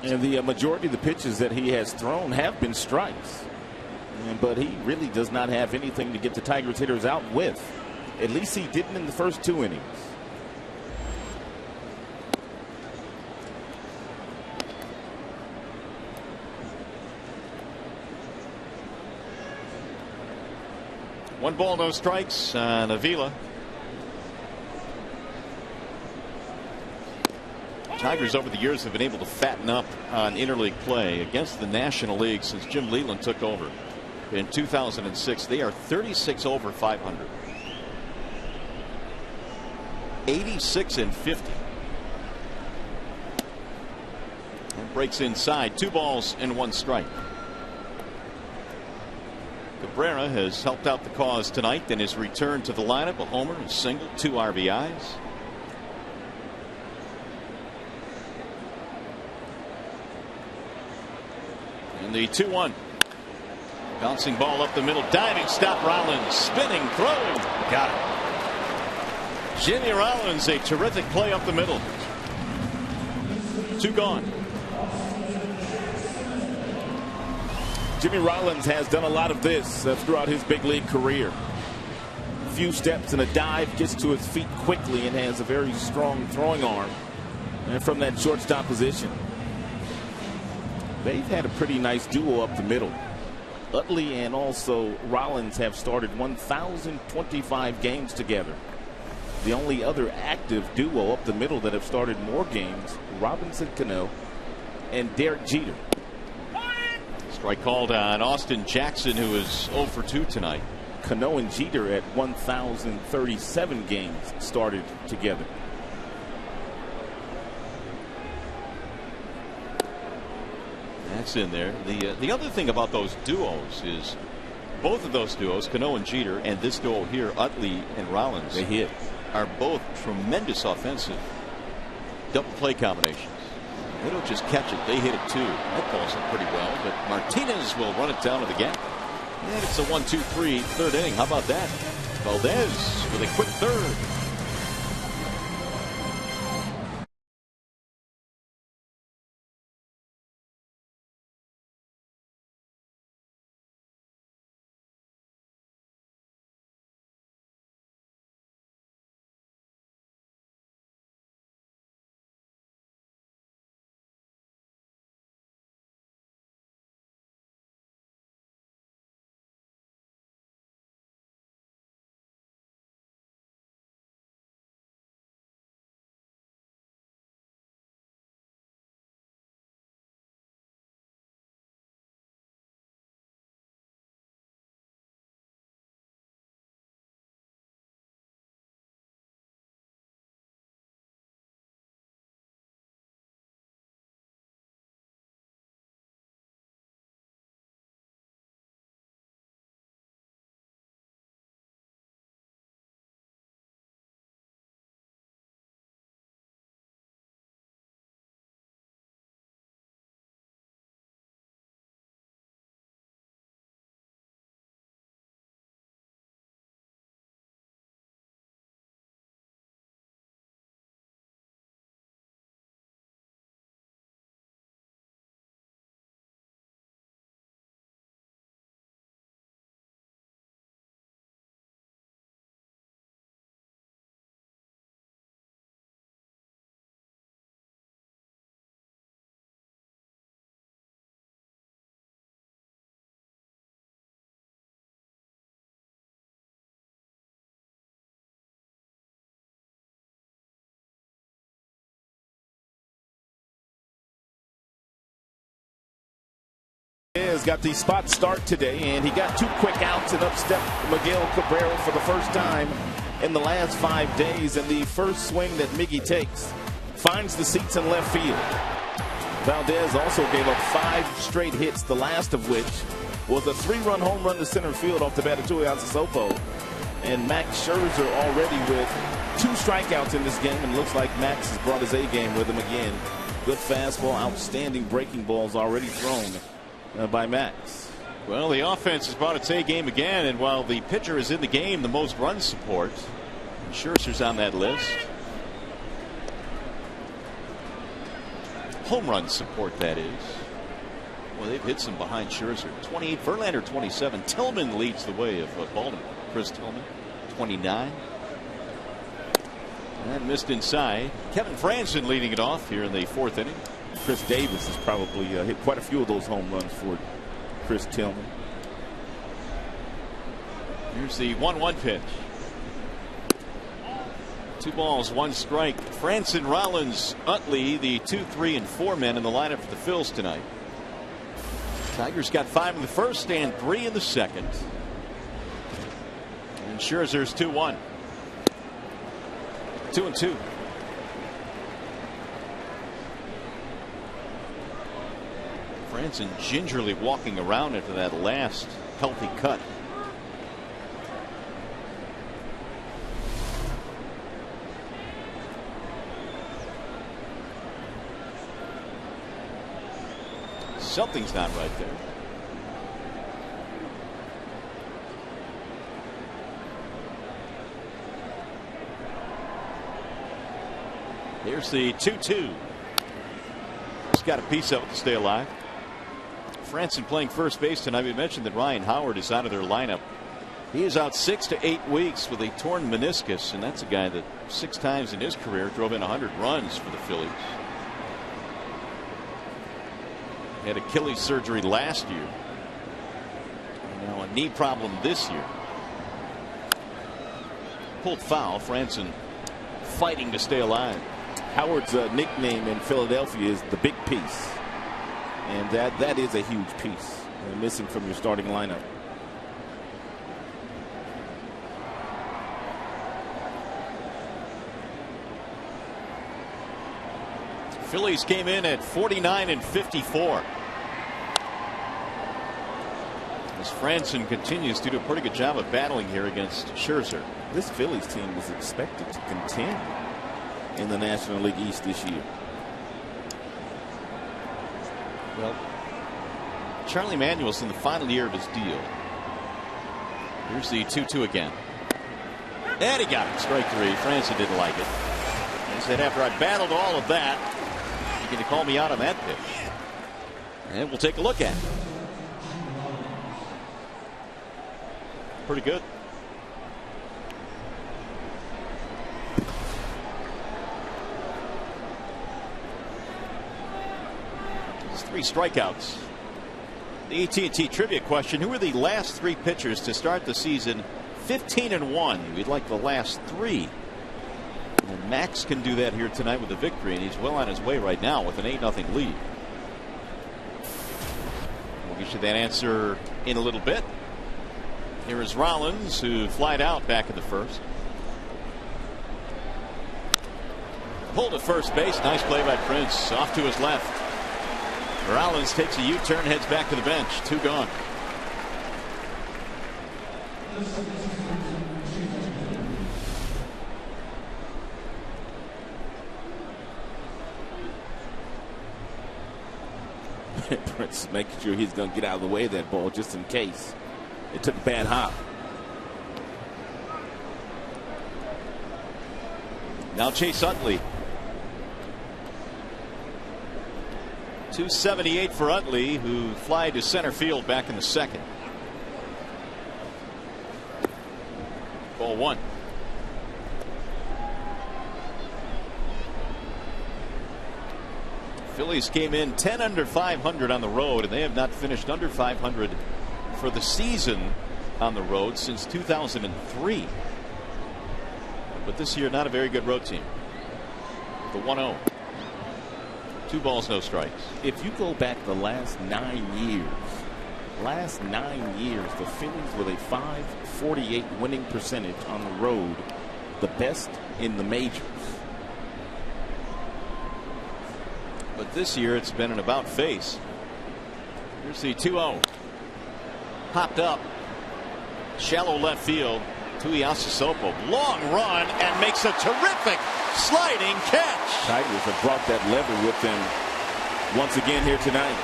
And the majority of the pitches that he has thrown have been strikes. But he really does not have anything to get the Tigers hitters out with. At least he didn't in the first 2 innings. One ball, no strikes on Avila. Tigers over the years have been able to fatten up on interleague play against the National League since Jim Leland took over in 2006. They are 36 over 500. 86-50. And breaks inside. 2 balls and 1 strike. Cabrera has helped out the cause tonight in his return to the lineup. A homer, a single, 2 RBIs. And the 2-1. Bouncing ball up the middle. Diving stop. Rollins spinning, throwing. Got it. Jimmy Rollins, a terrific play up the middle. 2 gone. Jimmy Rollins has done a lot of this throughout his big league career. few steps and a dive, gets to his feet quickly, and has a very strong throwing arm. And from that shortstop position, they've had a pretty nice duo up the middle. Utley and also Rollins have started 1,025 games together. The only other active duo up the middle that have started more games, Robinson Cano and Derek Jeter. Strike called on Austin Jackson, who is 0 for 2 tonight. Cano and Jeter at 1,037 games started together. That's in there. The other thing about those duos is both of those duos, Cano and Jeter, and this duo here, Utley and Rollins, they hit, are both tremendous offensive double play combinations. They don't just catch it, they hit it too. That ball's up pretty well, but Martinez will run it down to the gap. And it's a 1-2-3 third inning. How about that? Valdez with a quick third. Has got the spot start today, and he got 2 quick outs, and up stepped Miguel Cabrera for the first time in the last 5 days. And the first swing that Miggy takes finds the seats in left field. Valdez also gave up 5 straight hits, the last of which was a 3-run home run to center field off the bat of Tuiasa Sopo. And Max Scherzer already with 2 strikeouts in this game, and looks like Max has brought his A game with him again. Good fastball, outstanding breaking balls already thrown by Max. Well, the offense has brought its A game again, and while the pitcher is in the game, the most run support, Scherzer's on that list. Home run support, that is. Well, they've hit some behind Scherzer. 28, Verlander 27. Tillman leads the way of Baltimore. Chris Tillman, 29. And missed inside. Kevin Franzen leading it off here in the 4th inning. Chris Davis has probably hit quite a few of those home runs for Chris Tillman. Here's the 1-1 pitch. 2 balls, 1 strike. Franson, Rollins, Utley, the 2, 3, and 4 men in the lineup for the Phils tonight. Tigers got 5 in the first and 3 in the second. And Scherzer's 2-1. 2-2. Franson gingerly walking around into that last healthy cut. Something's not right there. Here's the 2-2. He's got a piece of it to stay alive. Franson playing first base tonight. We mentioned that Ryan Howard is out of their lineup He is out 6 to 8 weeks with a torn meniscus, and that's a guy that 6 times in his career drove in 100 runs for the Phillies. He had Achilles surgery last year. Now a knee problem this year. Pulled foul. Franson fighting to stay alive. Howard's nickname in Philadelphia is the big piece, and that is a huge piece missing from your starting lineup. Phillies came in at 49 and 54. As Franson continues to do a pretty good job of battling here against Scherzer. This Phillies team was expected to contend in the National League East this year. Well, Charlie Manuel's in the final year of his deal. Here's the 2-2 again. And he got it. Strike 3. Franson didn't like it. He said, after I battled all of that, you're going to call me out on that pitch. And we'll take a look at it. Pretty good. It's 3 strikeouts. The AT&T trivia question: who were the last 3 pitchers to start the season 15-1? We'd like the last 3. And Max can do that here tonight with a victory, and he's well on his way right now with an 8-0 lead. We'll get you that answer in a little bit. Here is Rollins, who flied out back in the first. Pulled at first base. Nice play by Prince. Off to his left. Rollins takes a U-turn, heads back to the bench. 2 gone. Prince making sure he's going to get out of the way of that ball just in case. It took a bad hop. Now Chase Utley. 278 for Utley, who fly to center field back in the second. Ball 1. Phillies came in 10 under 500 on the road, and they have not finished under 500 for the season on the road since 2003. But this year, not a very good road team. The 1-0. 2 balls, no strikes. If you go back the last 9 years, the Phillies with a .548 winning percentage on the road, the best in the majors. But this year it's been an about face. Here's the 2-0. Popped up. Shallow left field. Tuiasosopo. Long run and makes a terrific sliding catch. Tigers have brought that level with them once again here tonight.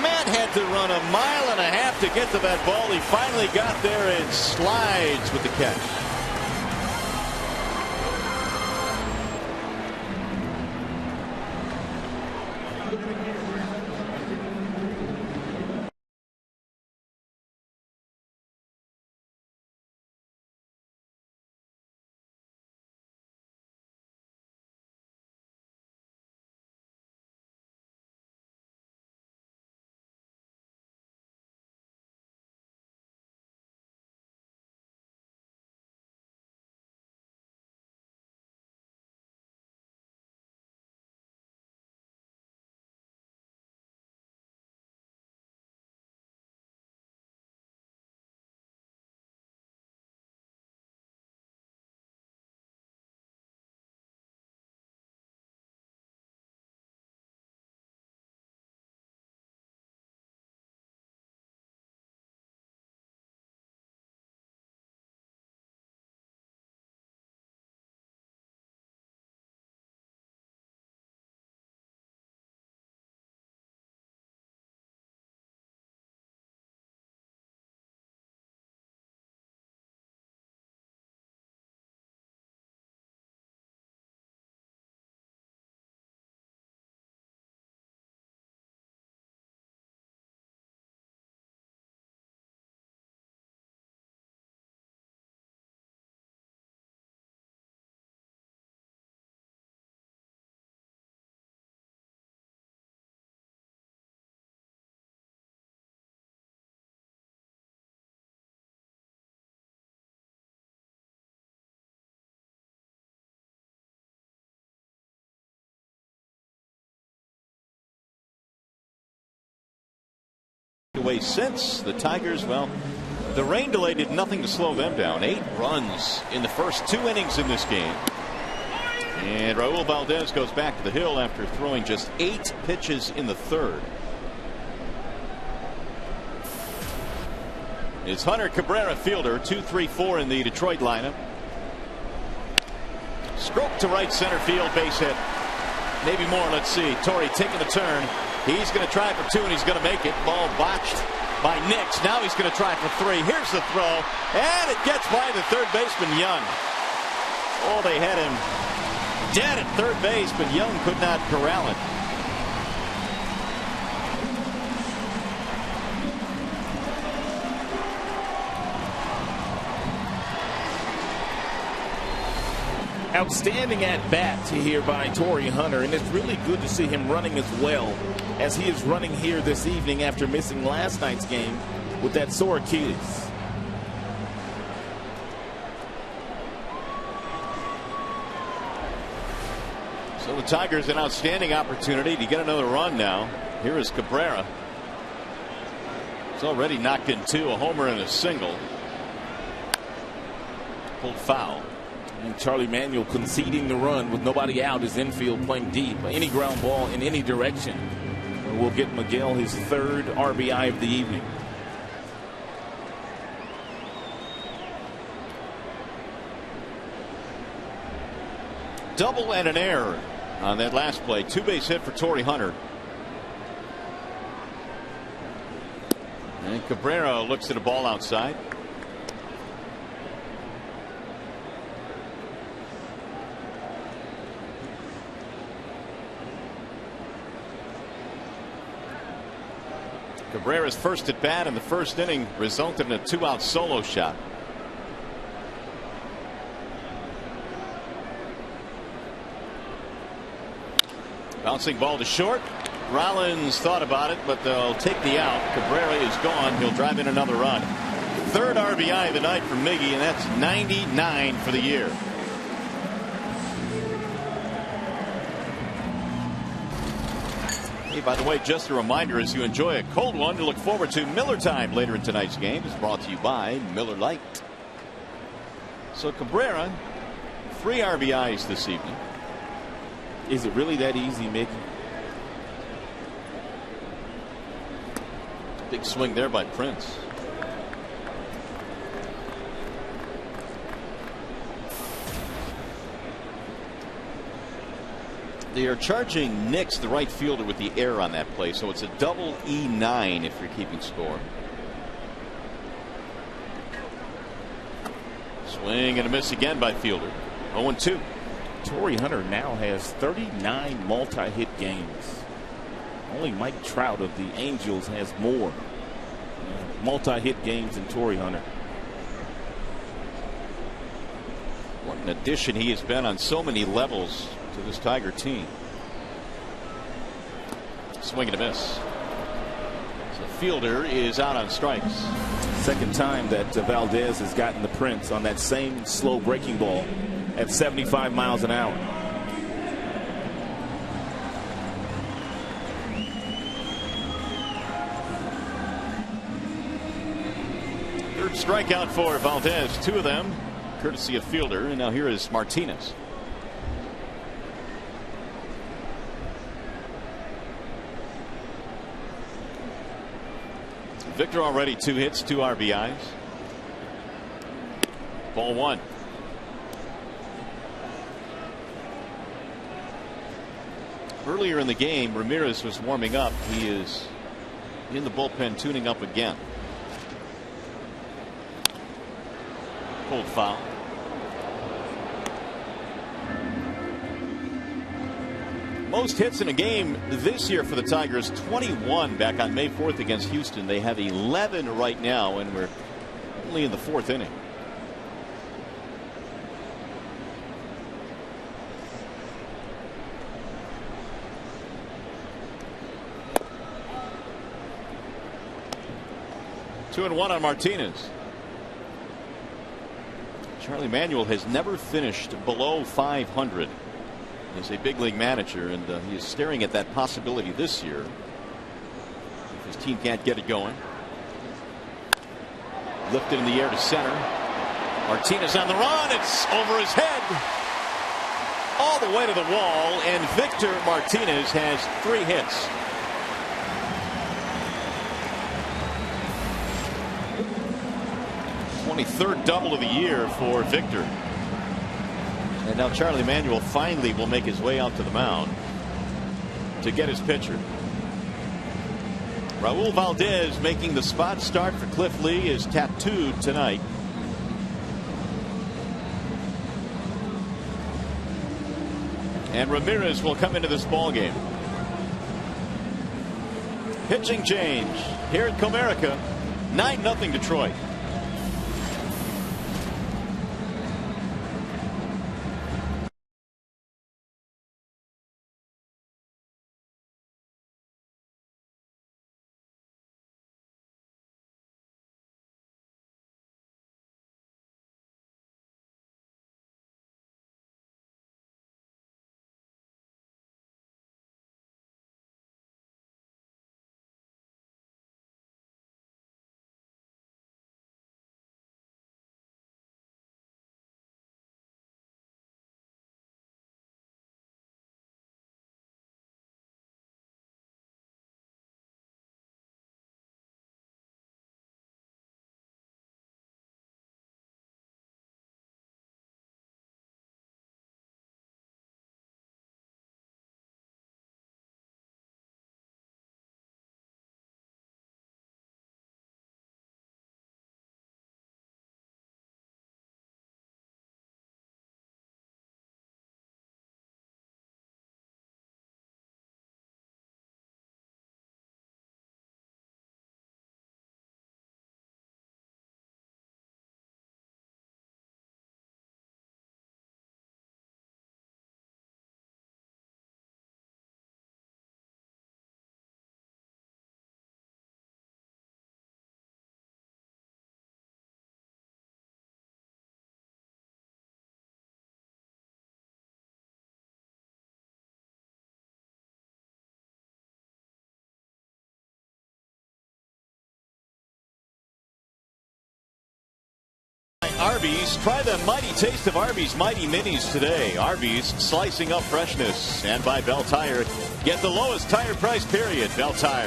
Matt had to run 1.5 miles to get to that ball. He finally got there and slides with the catch. way since. The Tigers, well, the rain delay did nothing to slow them down. 8 runs in the first 2 innings in this game. And Raul Valdez goes back to the hill after throwing just 8 pitches in the 3rd. It's Hunter Cabrera, fielder, 2-3-4 in the Detroit lineup. Stroke to right center field, base hit. Maybe more. Let's see. Torrey taking a turn. He's going to try for 2, and he's going to make it. Ball botched by Nix. Now he's going to try for 3. Here's the throw, and it gets by the third baseman Young. Oh, they had him dead at third base, but Young could not corral it. Outstanding at bat here by Torii Hunter, and it's really good to see him running as well as he is running here this evening after missing last night's game with that sore Achilles. So the Tigers an outstanding opportunity to get another run now. Here is Cabrera. It's already knocked in 2, a homer and a single. Pulled foul. And Charlie Manuel conceding the run with nobody out, his infield playing deep. Any ground ball in any direction will get Miguel his 3rd RBI of the evening. Double and an error on that last play. 2-base hit for Torii Hunter. And Cabrera looks at a ball outside. Cabrera's first at bat in the first inning resulted in a 2-out solo shot. Bouncing ball to short. Rollins thought about it, but they'll take the out. Cabrera is gone. He'll drive in another run. 3rd RBI of the night for Miggy, and that's 99 for the year. Hey, by the way, just a reminder, as you enjoy a cold one, to look forward to Miller Time later in tonight's game. Is brought to you by Miller Lite. So Cabrera, 3 RBIs this evening. Is it really that easy, Mickey? Big swing there by Prince. They are charging Nix, the right fielder, with the error on that play, so it's a double E9 if you're keeping score. Swing and a miss again by fielder. 0-2. Torii Hunter now has 39 multi-hit games. Only Mike Trout of the Angels has more multi-hit games than Torii Hunter. What an addition he has been on so many levels to this Tiger team. Swing and a miss. So fielder is out on strikes. Second time that Valdez has gotten the Prince on that same slow breaking ball at 75 miles an hour. Third strikeout for Valdez, 2 of them courtesy of fielder, and now here is Martinez. Victor already 2 hits, 2 RBIs. Ball 1. Earlier in the game, Ramirez was warming up. He is in the bullpen tuning up again. Pulled foul. Most hits in a game this year for the Tigers, 21 back on May 4th against Houston. They have 11 right now, and we're only in the 4th inning. Two and one on Martinez. Charlie Manuel has never finished below 500 as a big league manager, and he is staring at that possibility this year if his team can't get it going. Lifted in the air to center. Martinez on the run. It's over his head. All the way to the wall. And Victor Martinez has 3 hits. Third double of the year for Victor. And now Charlie Manuel finally will make his way out to the mound to get his pitcher. Raul Valdez making the spot start for Cliff Lee is tattooed tonight. And Ramirez will come into this ball game. Pitching change here at Comerica. 9-0 Detroit. Arby's. Try the mighty taste of Arby's Mighty Minis today. Arby's, slicing up freshness. And by Bell Tire, get the lowest tire price period. Bell Tire.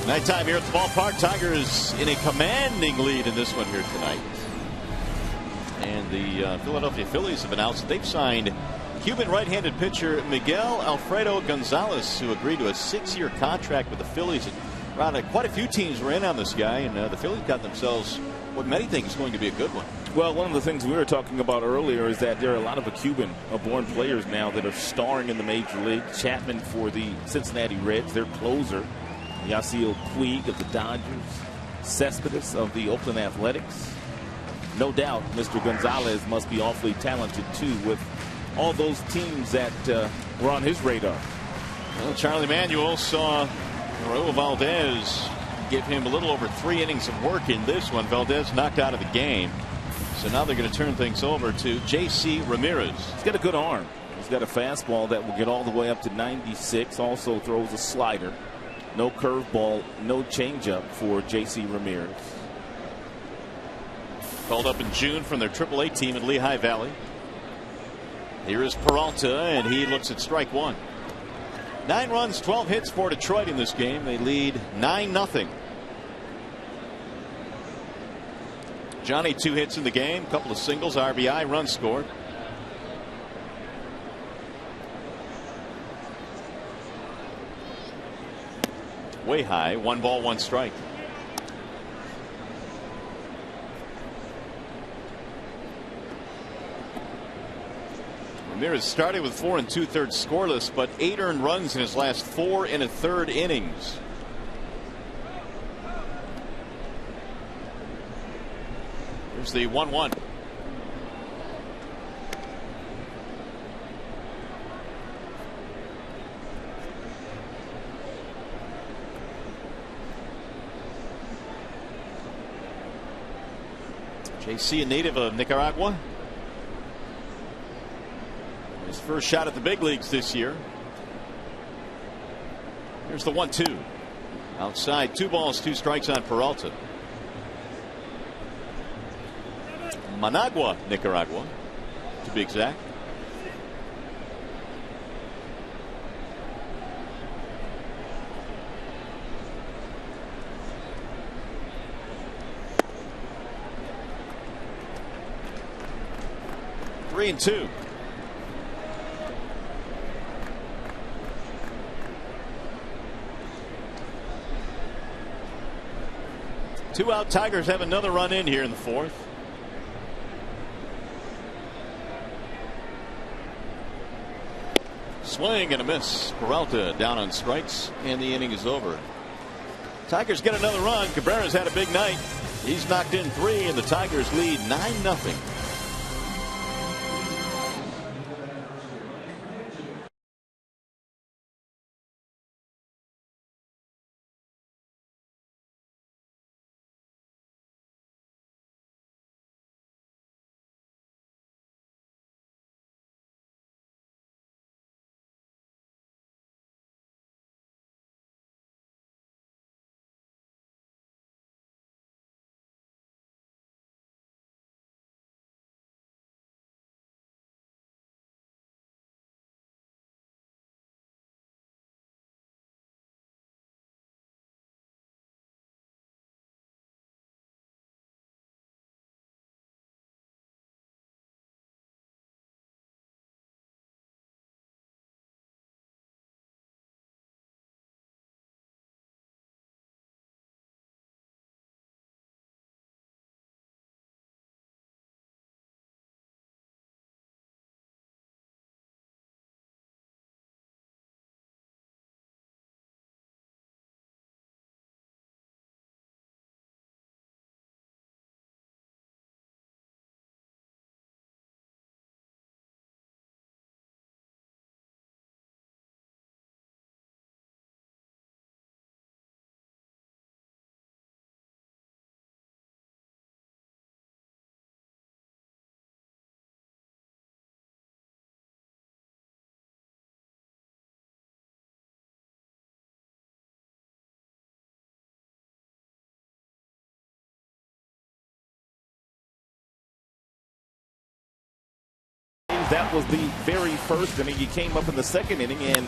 Nighttime here at the ballpark. Tigers in a commanding lead in this one here tonight. And the Philadelphia Phillies have announced that they've signed Cuban right-handed pitcher Miguel Alfredo Gonzalez, who agreed to a 6-year contract with the Phillies. And quite a few teams were in on this guy, and the Phillies got themselves what many think is going to be a good one. Well, one of the things we were talking about earlier is that there are a lot of Cuban-born players now that are starring in the major league. Chapman for the Cincinnati Reds, their closer. Yasiel Puig of the Dodgers. Cespedes of the Oakland Athletics. No doubt Mr. Gonzalez must be awfully talented, too, with all those teams that were on his radar. Well, Charlie Manuel saw Raul Valdez give him a little over 3 innings of work in this one. Valdez knocked out of the game. So now they're going to turn things over to J.C. Ramirez. He's got a good arm. He's got a fastball that will get all the way up to 96. Also throws a slider. No curveball, no changeup for J.C. Ramirez. Called up in June from their AAA team in Lehigh Valley. Here is Peralta, and he looks at strike 1. 9 runs, 12 hits for Detroit in this game. They lead 9-0. Johnny 2 hits in the game, couple of singles, RBI, runs scored. Way high, 1 ball, 1 strike. Ramirez started with 4 2/3 scoreless, but 8 earned runs in his last 4 1/3 innings. Here's the 1-1. JC, a native of Nicaragua. His first shot at the big leagues this year. Here's the 1-2. Outside, 2 balls, 2 strikes on Peralta. Managua, Nicaragua, to be exact. Three and two. Two out. Tigers have another run in here in the fourth. Swing and a miss. Peralta down on strikes, and the inning is over. Tigers get another run. Cabrera's had a big night. He's knocked in 3, and the Tigers lead 9-0. That was the very first inning. He came up in the second inning and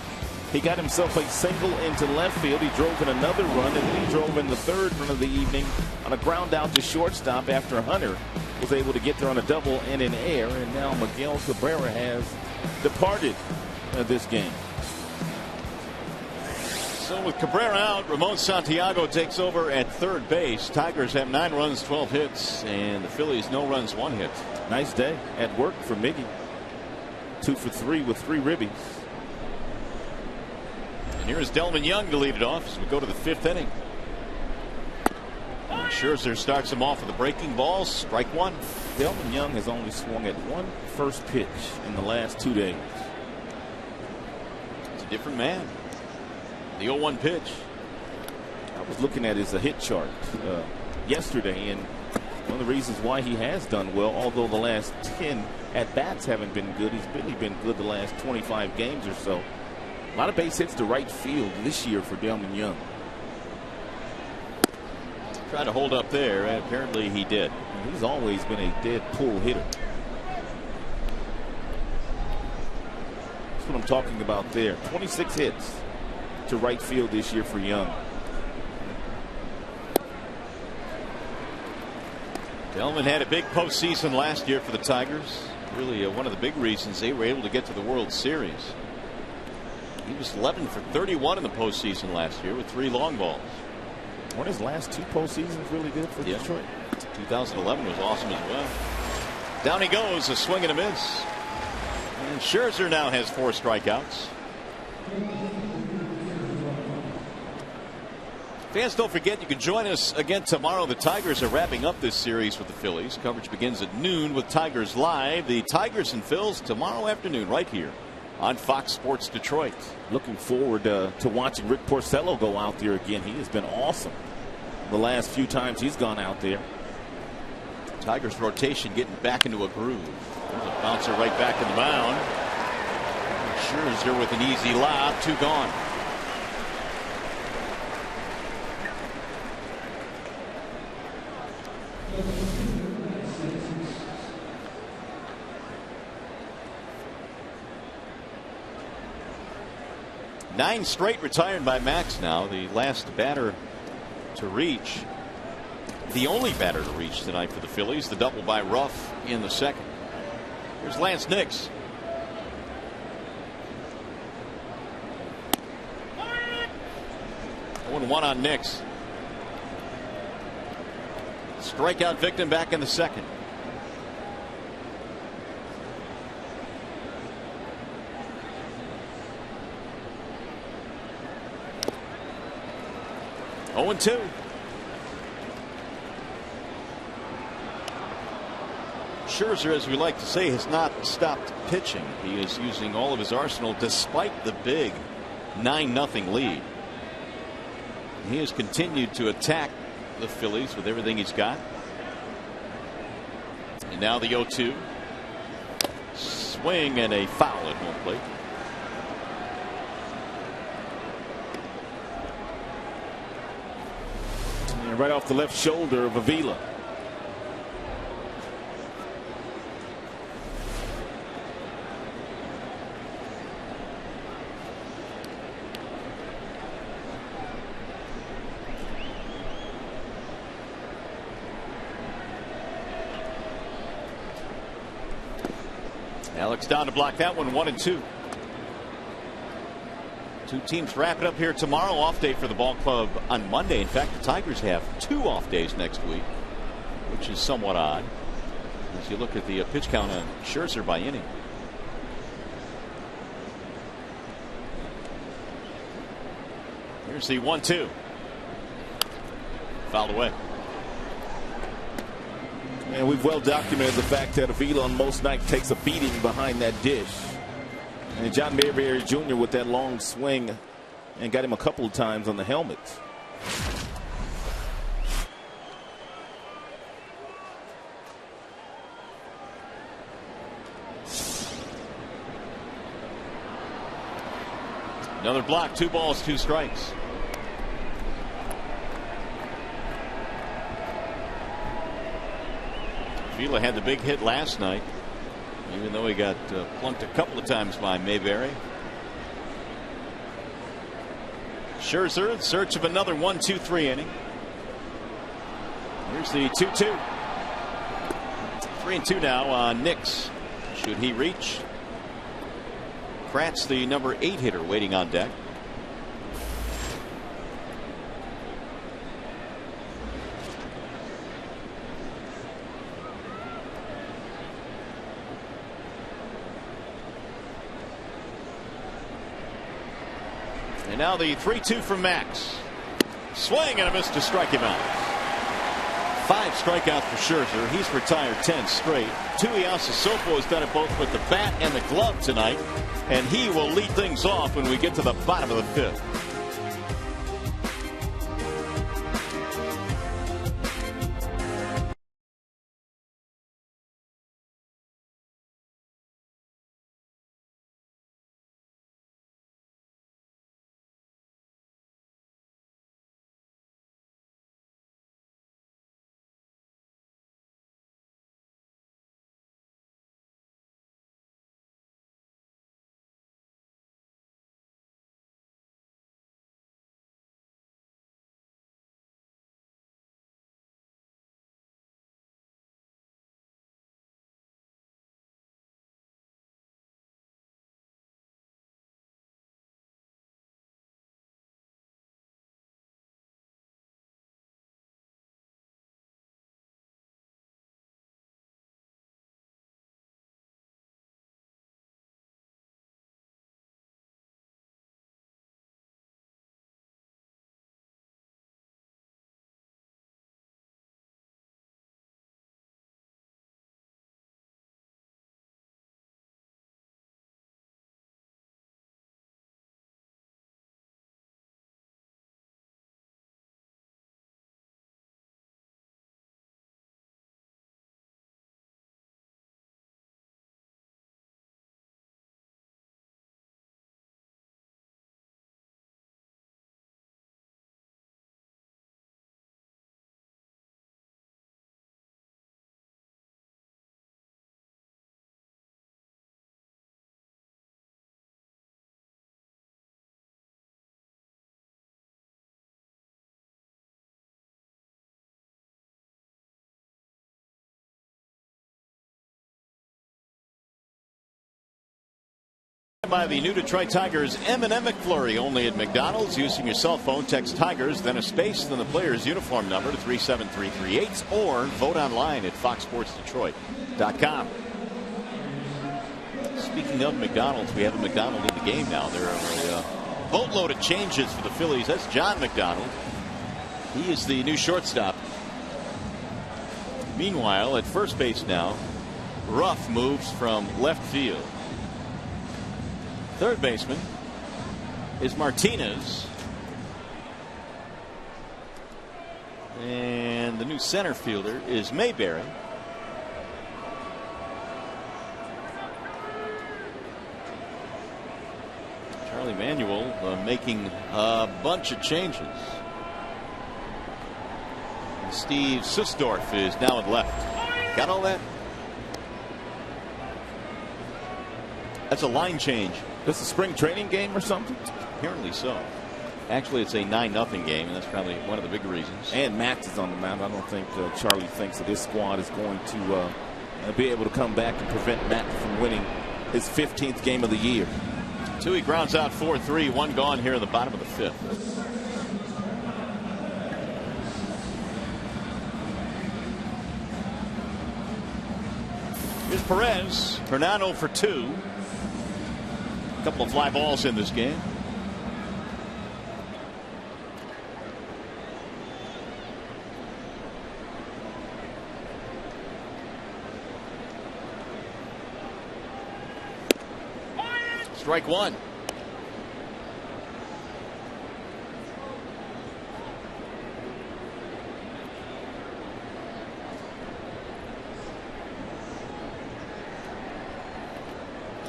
he got himself a single into left field. He drove in another run, and then he drove in the third run of the evening on a ground out to shortstop after Hunter was able to get there on a double and an air. And now Miguel Cabrera has departed this game. So with Cabrera out, Ramon Santiago takes over at third base. Tigers have 9 runs, 12 hits, and the Phillies no runs, 1 hit. Nice day at work for Miggy. 2 for 3 with 3 ribbies. And here's Delman Young to lead it off as we go to the 5th inning. And Scherzer starts him off with a breaking ball, strike 1. Delman Young has only swung at 1 first pitch in the last 2 days. It's a different man. The 0-1 pitch. I was looking at his hit chart yesterday, and one of the reasons why he has done well, although the last 10 at-bats haven't been good, he's really been good the last 25 games or so. A lot of base hits to right field this year for Delman Young. Tried to hold up there, and apparently he did. He's always been a dead pull hitter. That's what I'm talking about there. 26 hits to right field this year for Young. Delman had a big postseason last year for the Tigers. Really one of the big reasons they were able to get to the World Series. He was 11 for 31 in the postseason last year with 3 long balls. Weren't his last 2 postseasons really good for Detroit? 2011 was awesome as well. Down he goes, a swing and a miss. And Scherzer now has 4 strikeouts. Fans, don't forget you can join us again tomorrow. The Tigers are wrapping up this series with the Phillies. Coverage begins at noon with Tigers Live. The Tigers and Phils tomorrow afternoon right here on Fox Sports Detroit. Looking forward to watching Rick Porcello go out there again. He has been awesome the last few times he's gone out there. Tigers rotation getting back into a groove. There's a bouncer right back in the mound. Scherzer with an easy lob, 2 gone. 9 straight retired by Max now. The last batter to reach, the only batter to reach tonight for the Phillies, the double by Ruff in the second. Here's Lance Nix. One on Nix. Strikeout victim back in the second. Oh, 0-2. Scherzer, as we like to say, has not stopped pitching. He is using all of his arsenal despite the big 9-0 lead. He has continued to attack the Phillies with everything he's got. And now the 0-2. Swing and a foul at home plate. And right off the left shoulder of Avila. Alex down to block that one. 1-2. Two teams wrap it up here tomorrow. Off day for the ball club on Monday. In fact, the Tigers have 2 off days next week, which is somewhat odd as you look at the pitch count on Scherzer by inning. Here's the 1-2. Fouled away. And we've well documented the fact that Avila on most nights takes a beating behind that dish. And John Mayberry Jr. with that long swing and got him a couple of times on the helmet. Another block. 2 balls, 2 strikes. Avila had the big hit last night, even though he got plunked a couple of times by Mayberry. Scherzer in search of another 1-2-3 inning. Here's the 2-2. 3-2 now on Nix. Should he reach? Kratz, the number 8 hitter, waiting on deck. And now the 3-2 from Max. Swing and a miss to strike him out. 5 strikeouts for Scherzer. He's retired 10 straight. Tuiasa Sopo has done it both with the bat and the glove tonight. And he will lead things off when we get to the bottom of the 5th. By the new Detroit Tigers M&M McFlurry, only at McDonald's. Using your cell phone, text Tigers, then a space, then the player's uniform number to 37338, or vote online at foxsportsdetroit.com. Speaking of McDonald's, we have a McDonald in the game now. There are a boatload of changes for the Phillies. That's John McDonald. He is the new shortstop. Meanwhile, at first base now, Ruff moves from left field. Third baseman is Martinez. And the new center fielder is Mayberry. Charlie Manuel making a bunch of changes. And Steve Susdorf is now at left. Got all that? That's a line change. This a spring training game or something? Apparently so. Actually, it's a 9-0 game, and that's probably one of the big reasons. And Max is on the mound. I don't think Charlie thinks that this squad is going to be able to come back and prevent Matt from winning his 15th game of the year. He grounds out 4-3, one gone here in the bottom of the fifth. Here's Perez. Fernando for 2. A couple of fly balls in this game. Strike one.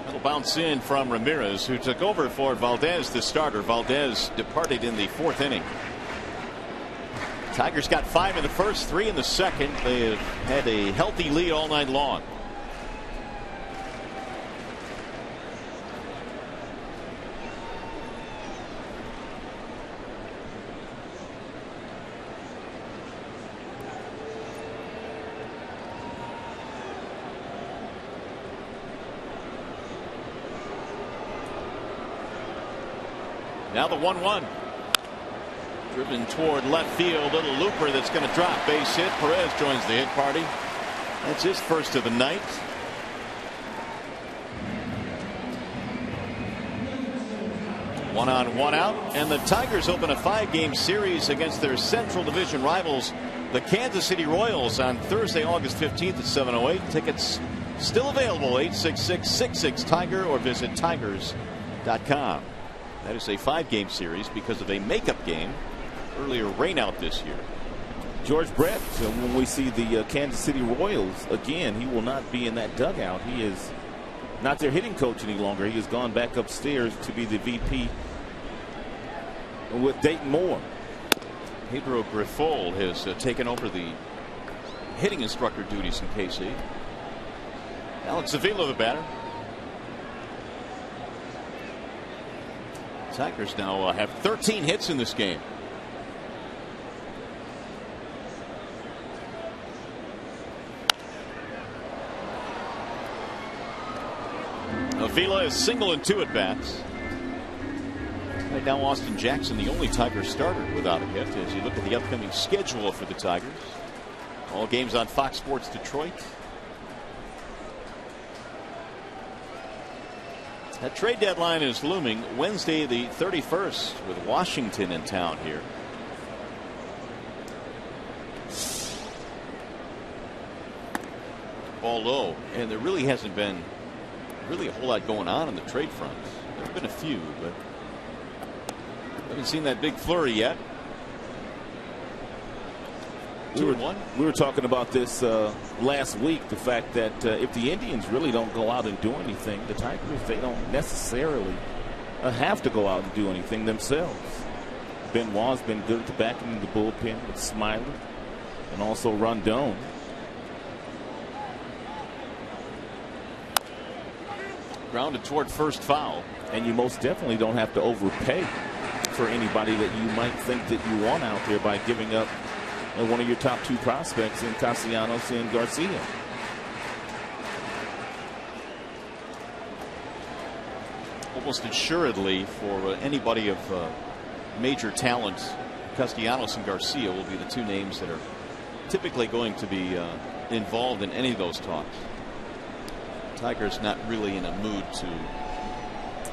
That'll bounce in from Ramirez, who took over for Valdez, the starter. Valdez departed in the 4th inning. Tigers got 5 in the first, 3 in the second. They have had a healthy lead all night long. Now the 1-1. Driven toward left field. Little looper that's going to drop. Base hit. Perez joins the hit party. That's his first of the night. One on, one out. And the Tigers open a 5-game series against their Central Division rivals, the Kansas City Royals, on Thursday, August 15th at 7:08. Tickets still available. 866-66-TIGER or visit tigers.com. That is a 5-game series because of a makeup game, earlier rainout this year. George Brett, when we see the Kansas City Royals again, he will not be in that dugout. He is not their hitting coach any longer. He has gone back upstairs to be the VP with Dayton Moore. Pedro Grifol has taken over the hitting instructor duties in KC. Alex Avila, the batter. Tigers now have 13 hits in this game. Avila is single in 2 at-bats. Right now, Austin Jackson, the only Tiger starter without a hit, as you look at the upcoming schedule for the Tigers. All games on Fox Sports Detroit. That trade deadline is looming Wednesday the 31st with Washington in town here. Ball low, and there really hasn't been a whole lot going on the trade front. There have been a few, but haven't seen that big flurry yet. 2-1. We were talking about this last week, the fact that if the Indians really don't go out and do anything, the Tigers, they don't necessarily have to go out and do anything themselves. Benoit's been good at the back end of the bullpen with Smiley and also Rondon. Grounded toward first, foul. And you most definitely don't have to overpay for anybody that you might think that you want out there by giving up one of your top 2 prospects in Castellanos and Garcia. almost assuredly for anybody of major talent, Castellanos and Garcia will be the two names that are typically going to be involved in any of those talks. Tigers not really in a mood to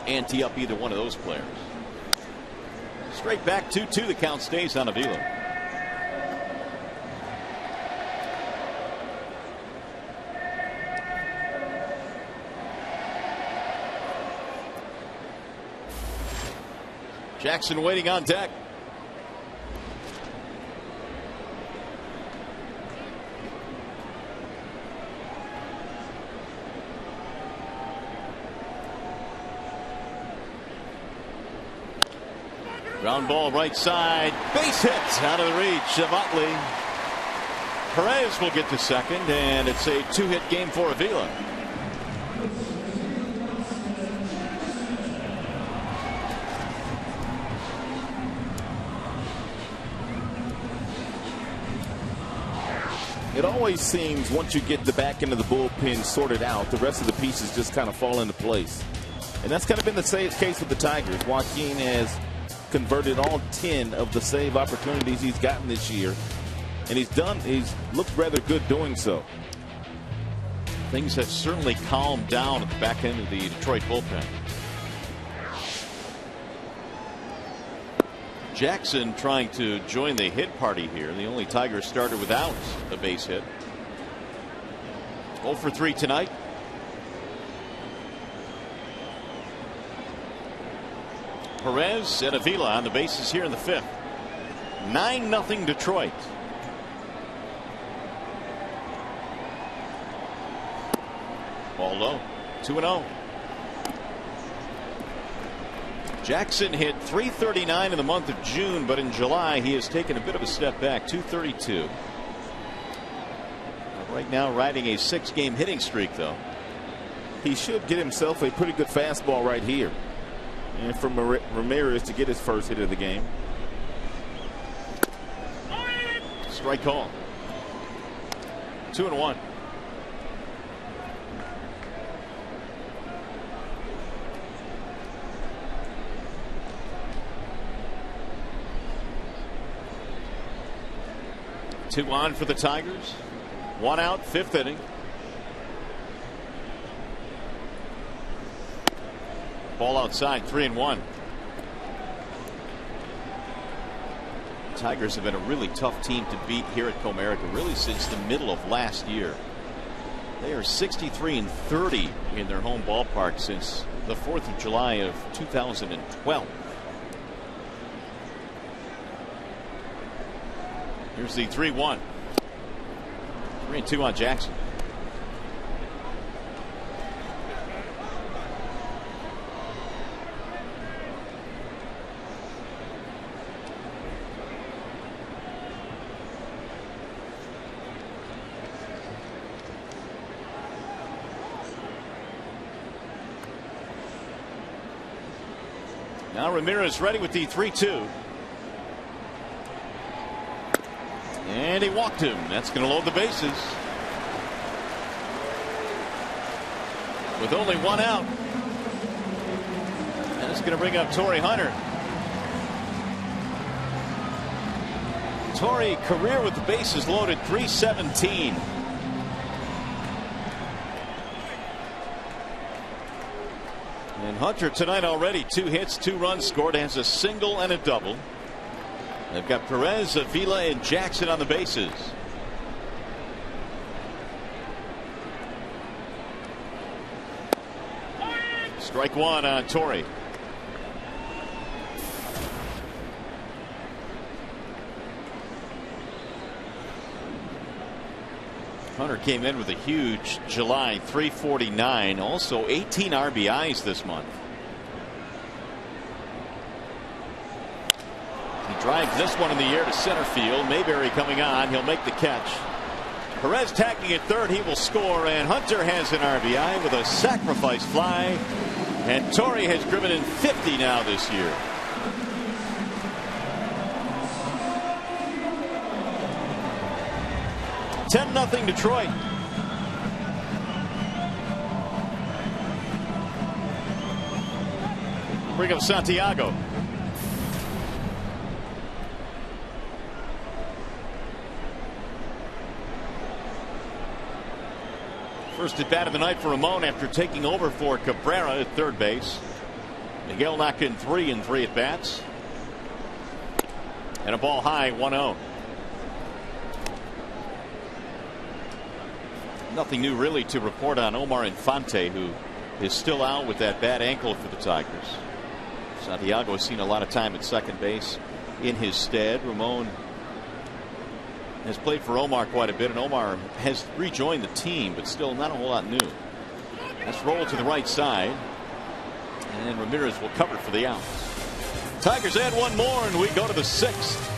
ante up either one of those players. Straight back 2-2. The count stays on Avila. Jackson waiting on deck. Ground ball right side. Base hit out of the reach of Utley. Perez will get to second, and it's a two-hit game for Avila. It always seems once you get the back end of the bullpen sorted out, the rest of the pieces just kind of fall into place. And that's kind of been the case with the Tigers. Joaquin has converted all 10 of the save opportunities he's gotten this year. And he's looked rather good doing so. Things have certainly calmed down at the back end of the Detroit bullpen. Jackson trying to join the hit party here. The only Tigers starter without a base hit. 0 for 3 tonight. Perez and Avila on the bases here in the 5th. 9-0 Detroit. Ball low. 2-0. Jackson hit .339 in the month of June, but in July he has taken a bit of a step back. .232. Right now riding a 6-game hitting streak, though. He should get himself a pretty good fastball right here. And for Ramirez to get his first hit of the game. Strike call. 2-1. Two on for the Tigers. 1 out, 5th inning. Ball outside, 3-1. Tigers have been a really tough team to beat here at Comerica, really since the middle of last year. They are 63-30 in their home ballpark since the 4th of July of 2012. Here's the 3-1. 3-2 on Jackson. Now Ramirez ready with the 3-2. And he walked him. That's going to load the bases. With only 1 out. And it's going to bring up Torrey Hunter. Torrey, career with the bases loaded, .317. And Hunter tonight already 2 hits, 2 runs scored, has a single and a double. They've got Perez, Avila, and Jackson on the bases. Strike 1 on Torrey. Hunter came in with a huge July, .349, also 18 RBIs this month. He drives this one in the air to center field. Mayberry coming on. He'll make the catch. Perez tagging at third. He will score, and Hunter has an RBI with a sacrifice fly. And Torrey has driven in 50 now this year. .10 Detroit. Here goes Santiago. First at bat of the night for Ramon after taking over for Cabrera at third base. Miguel knocking 3 in 3 at bats. And a ball high, 1-0. Nothing new really to report on Omar Infante, who is still out with that bad ankle for the Tigers. Santiago has seen a lot of time at second base in his stead. Ramon has played for Omar quite a bit, and Omar has rejoined the team, but still not a whole lot new. Let's roll to the right side, and Ramirez will cover for the out. Tigers add one more, and we go to the 6th.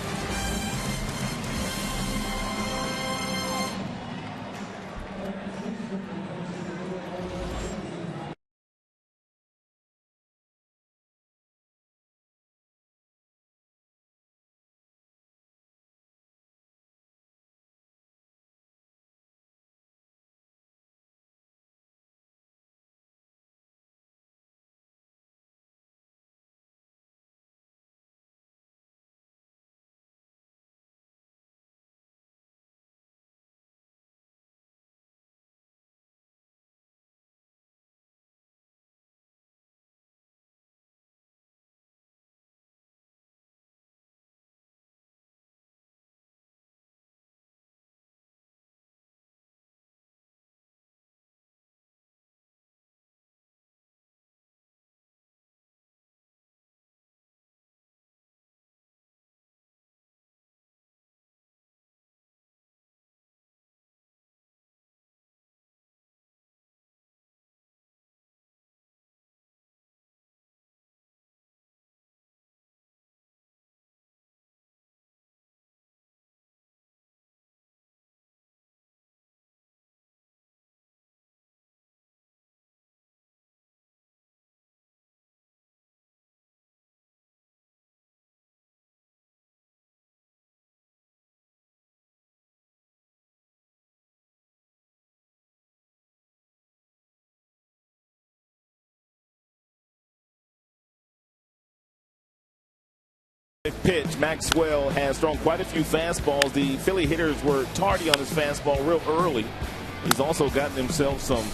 Pitch. Maxwell has thrown quite a few fastballs. The Philly hitters were tardy on his fastball real early. He's also gotten himself some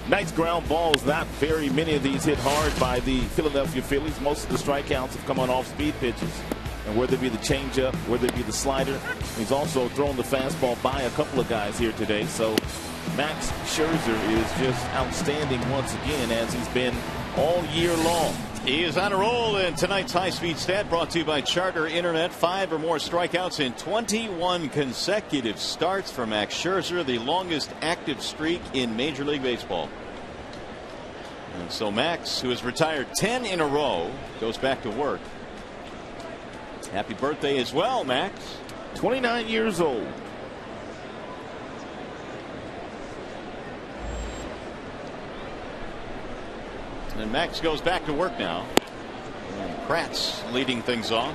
nice ground balls. Not very many of these hit hard by the Philadelphia Phillies. Most of the strikeouts have come on off-speed pitches. And whether it be the changeup, whether it be the slider, he's also thrown the fastball by a couple of guys here today. So Max Scherzer is just outstanding once again, as he's been all year long. He is on a roll in tonight's high-speed stat, brought to you by Charter Internet. 5 or more strikeouts in 21 consecutive starts for Max Scherzer, the longest active streak in Major League Baseball. And so Max, who has retired 10 in a row, goes back to work. Happy birthday as well, Max. 29 years old. And Max goes back to work now. And Kratz leading things off.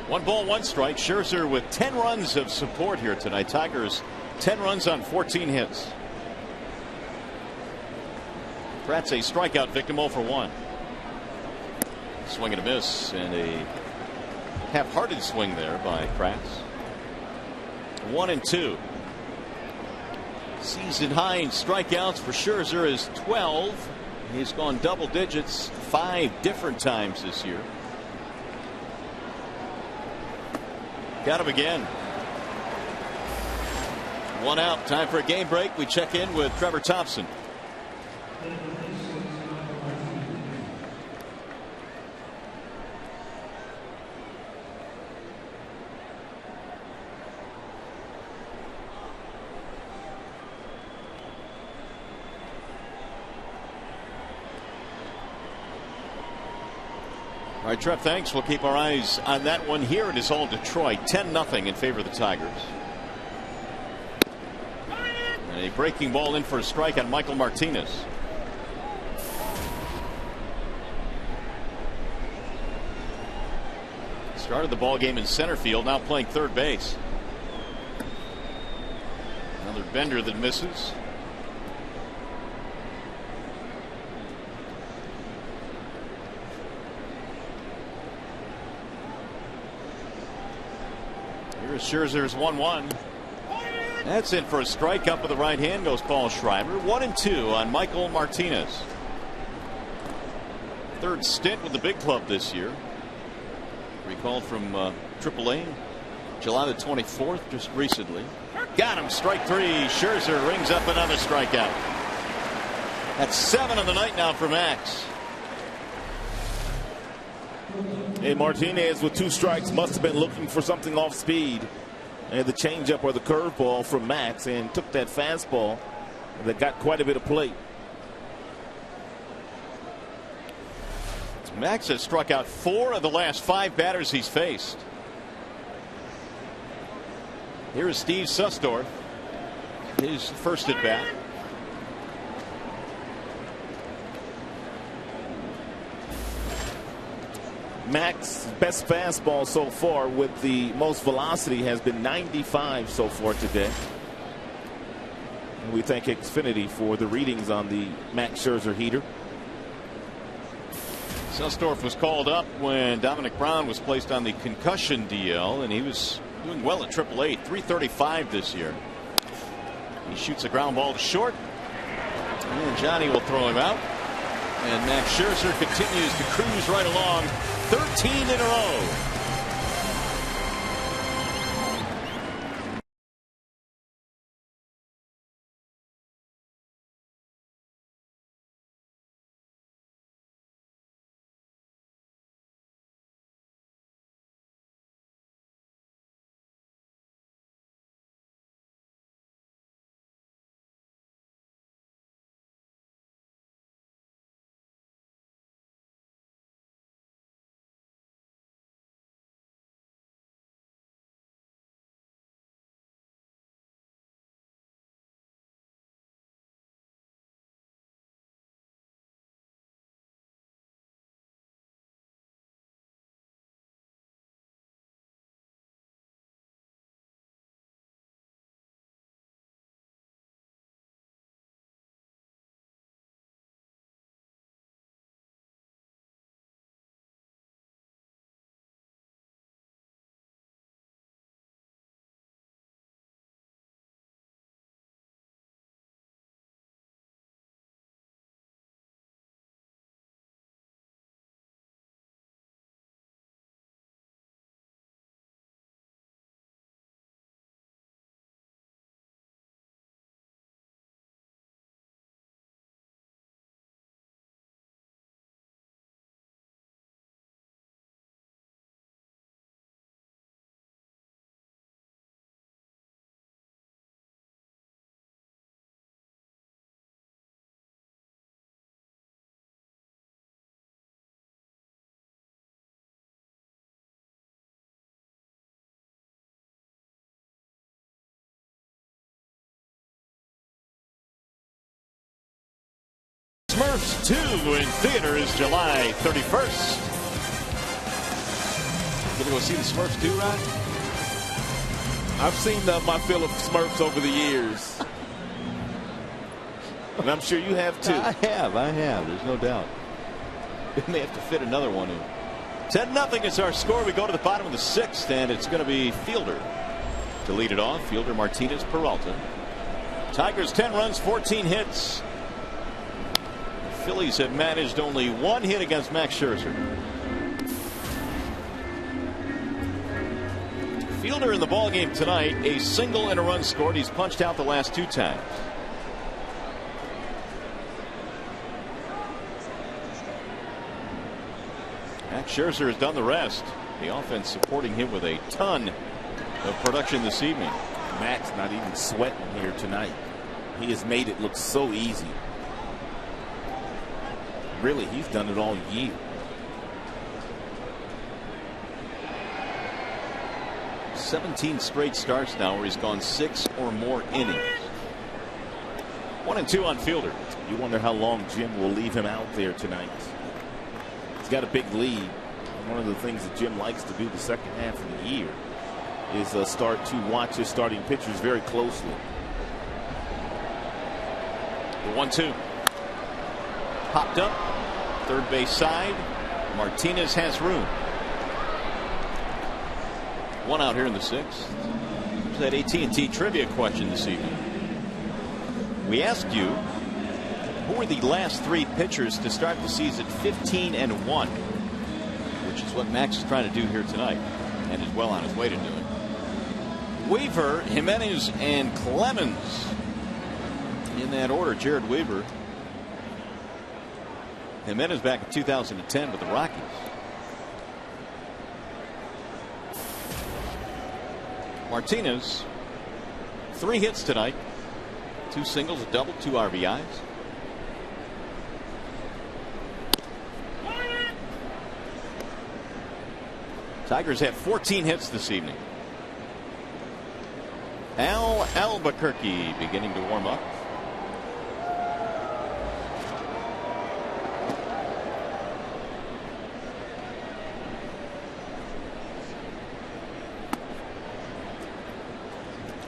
One ball, one strike. Scherzer with 10 runs of support here tonight. Tigers 10 runs on 14 hits. Kratz a strikeout victim, 0 for 1. Swing and a miss, and a half-hearted swing there by Kratz. 1-2. Season high in strikeouts for Scherzer is 12. He's gone double digits 5 different times this year. Got him again. 1 out. Time for a game break. We check in with Trevor Thompson. All right, Trev, thanks. We'll keep our eyes on that one. Here it is all Detroit, 10-0 in favor of the Tigers. A breaking ball in for a strike on Michael Martinez. Started the ball game in center field, now playing third base. Another bender that misses. Here's Scherzer's 1-1. That's in for a strike. Up with the right hand goes Paul Schreiber. 1-2 on Michael Martinez. Third stint with the big club this year. Recalled from AAA July the 24th, just recently. Got him, strike three. Scherzer rings up another strikeout. That's 7 on the night now for Max. And Martinez with 2 strikes must have been looking for something off speed. And the changeup or the curveball from Max, and took that fastball that got quite a bit of plate. Max has struck out 4 of the last 5 batters he's faced. Here is Steve Susdorf, his first at bat. Max's best fastball so far with the most velocity has been 95 so far today. And we thank Xfinity for the readings on the Max Scherzer heater. Susdorf was called up when Dominic Brown was placed on the concussion DL, and he was doing well at AAA. 335 this year. He shoots a ground ball to short, and Johnny will throw him out. And Max Scherzer continues to cruise right along. 13 in a row. Smurfs 2 in theaters July 31st. Gonna go see the Smurfs 2, Rod? I've seen my fill of Smurfs over the years. And I'm sure you have too. I have. There's no doubt. We may have to fit another one in. 10-0 is our score. We go to the bottom of the 6th, and it's going to be Fielder to lead it off. Fielder, Martinez, Peralta. Tigers 10 runs, 14 hits. The Phillies have managed only 1 hit against Max Scherzer. Fielder in the ballgame tonight, a single and a run scored. He's punched out the last 2 times. Max Scherzer has done the rest. The offense supporting him with a ton of production this evening. Max not even sweating here tonight. He has made it look so easy. Really, he's done it all year. .17 straight starts now where he's gone 6 or more innings. 1-2 on Fielder. You wonder how long Jim will leave him out there tonight. He's got a big lead. One of the things that Jim likes to do the second half of the year is start to watch his starting pitchers very closely. The 1-2. Popped up. Third base side. Martinez has room. One out here in the sixth. Here's that AT&T trivia question this evening. We asked you, who were the last 3 pitchers to start the season 15-1, which is what Max is trying to do here tonight, and is well on his way to doing. Weaver, Jimenez, and Clemens in that order. Jared Weaver. Jimenez back in 2010 with the Rockies. Martinez, 3 hits tonight. 2 singles, a double, 2 RBIs. Tigers had 14 hits this evening. Al Albuquerque beginning to warm up.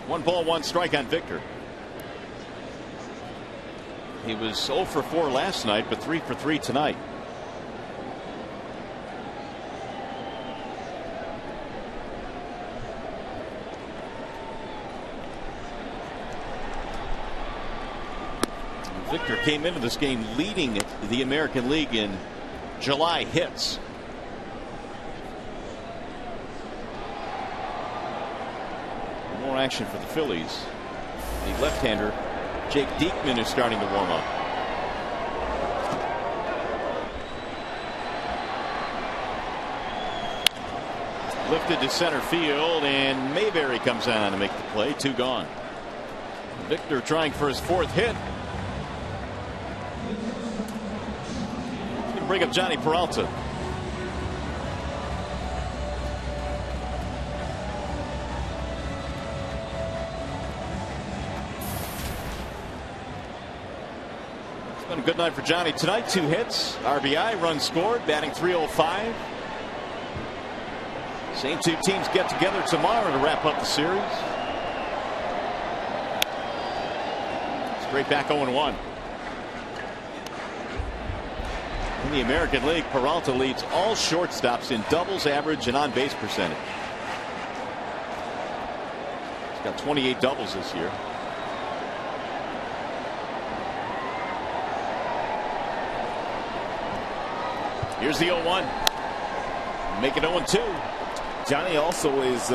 One ball, 1 strike on Victor. He was 0 for 4 last night, but 3 for 3 tonight. Victor came into this game leading the American League in July hits. More action for the Phillies. The left-hander Jake Diekman is starting to warm up. Lifted to center field, and Mayberry comes on to make the play. 2 gone. Victor trying for his 4th hit. Bring up Johnny Peralta. It's been a good night for Johnny tonight. 2 hits, RBI, run scored, batting .305. Same 2 teams get together tomorrow to wrap up the series. Straight back 0-1. In the American League, Peralta leads all shortstops in doubles, average, and on base percentage. He's got 28 doubles this year. Here's the 0-1. Make it 0-2. Johnny also is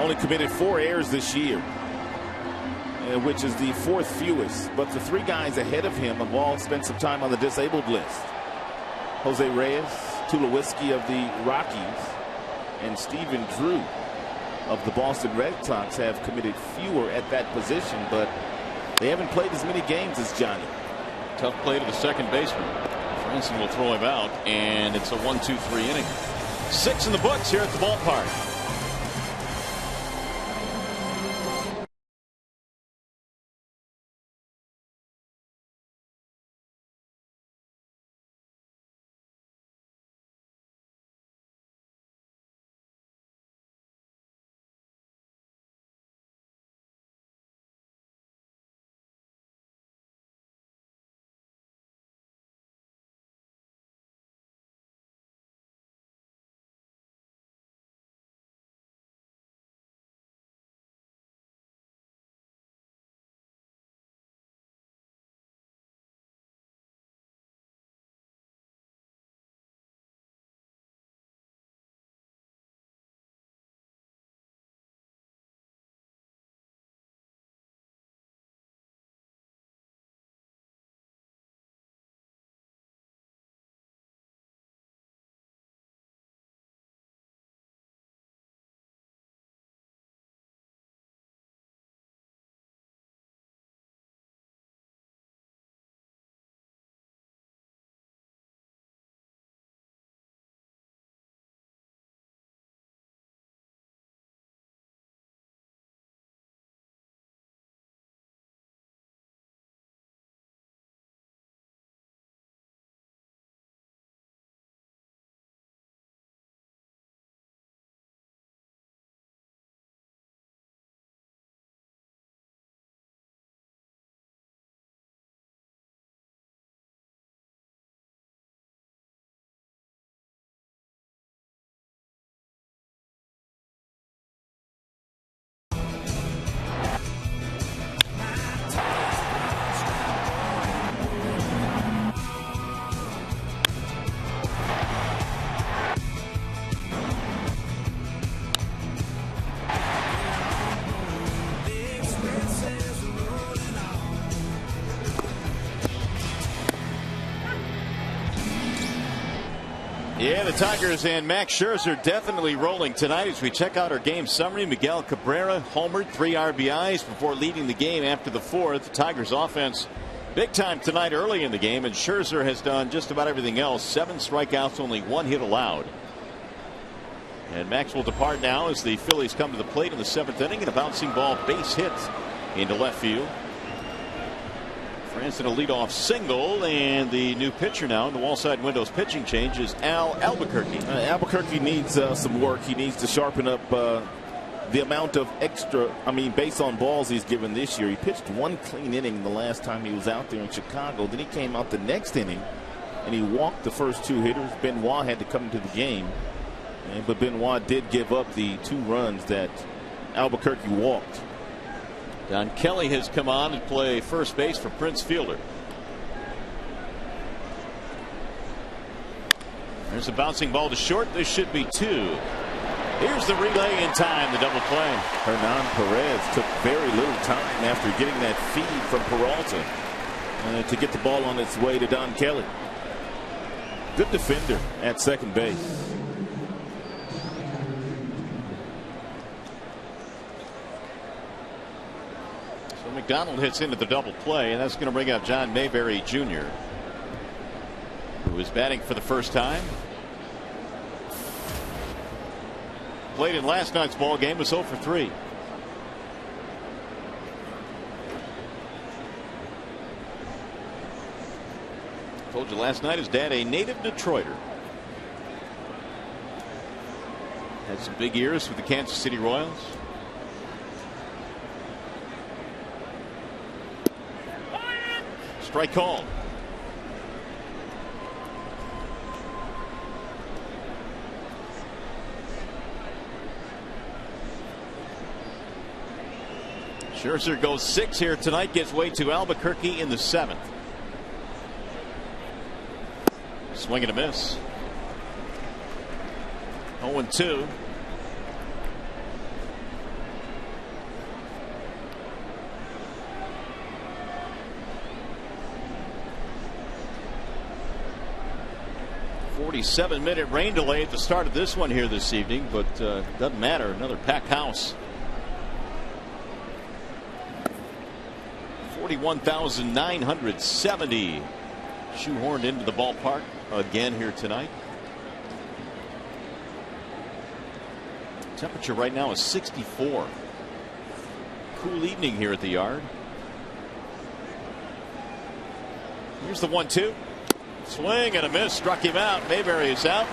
only committed 4 errors this year, which is the 4th fewest. But the 3 guys ahead of him have all spent some time on the disabled list. Jose Reyes, Tulowitzki of the Rockies, and Stephen Drew of the Boston Red Sox have committed fewer at that position, but they haven't played as many games as Johnny. Tough play to the second baseman. Franson will throw him out, and it's a 1-2-3 inning. 6 in the books here at the ballpark. Yeah, the Tigers and Max Scherzer definitely rolling tonight as we check out our game summary. Miguel Cabrera homered, 3 RBIs before leading the game after the 4th. The Tigers offense big time tonight early in the game, and Scherzer has done just about everything else. 7 strikeouts, only 1 hit allowed. And Max will depart now as the Phillies come to the plate in the 7th inning, and a bouncing ball base hit into left field. Franson a leadoff single, and the new pitcher now in the Wallside Windows pitching change is Al Albuquerque. Albuquerque needs some work. He needs to sharpen up the amount of base on balls he's given this year. He pitched 1 clean inning the last time he was out there in Chicago. Then he came out the next inning and he walked the first 2 hitters. Benoit had to come into the game, but Benoit did give up the 2 runs that Albuquerque walked. Don Kelly has come on and play first base for Prince Fielder. There's a bouncing ball to short. This should be 2. Here's the relay in time, the double play. Hernan Perez took very little time after getting that feed from Peralta to get the ball on its way to Don Kelly. Good defender at second base. McDonald hits into the double play, and that's going to bring up John Mayberry Jr., who is batting for the first time. Played in last night's ball game, was 0 for 3. Told you last night, his dad a native Detroiter. Had some big years with the Kansas City Royals. Strike called. Scherzer goes 6 here tonight, gives way to Albuquerque in the 7th. Swing and a miss. 0-2. -7-minute rain delay at the start of this one here this evening, but doesn't matter. Another packed house. 41,970 shoehorned into the ballpark again here tonight. Temperature right now is 64. Cool evening here at the yard. Here's the 1-2. Swing and a miss, struck him out. Mayberry is out.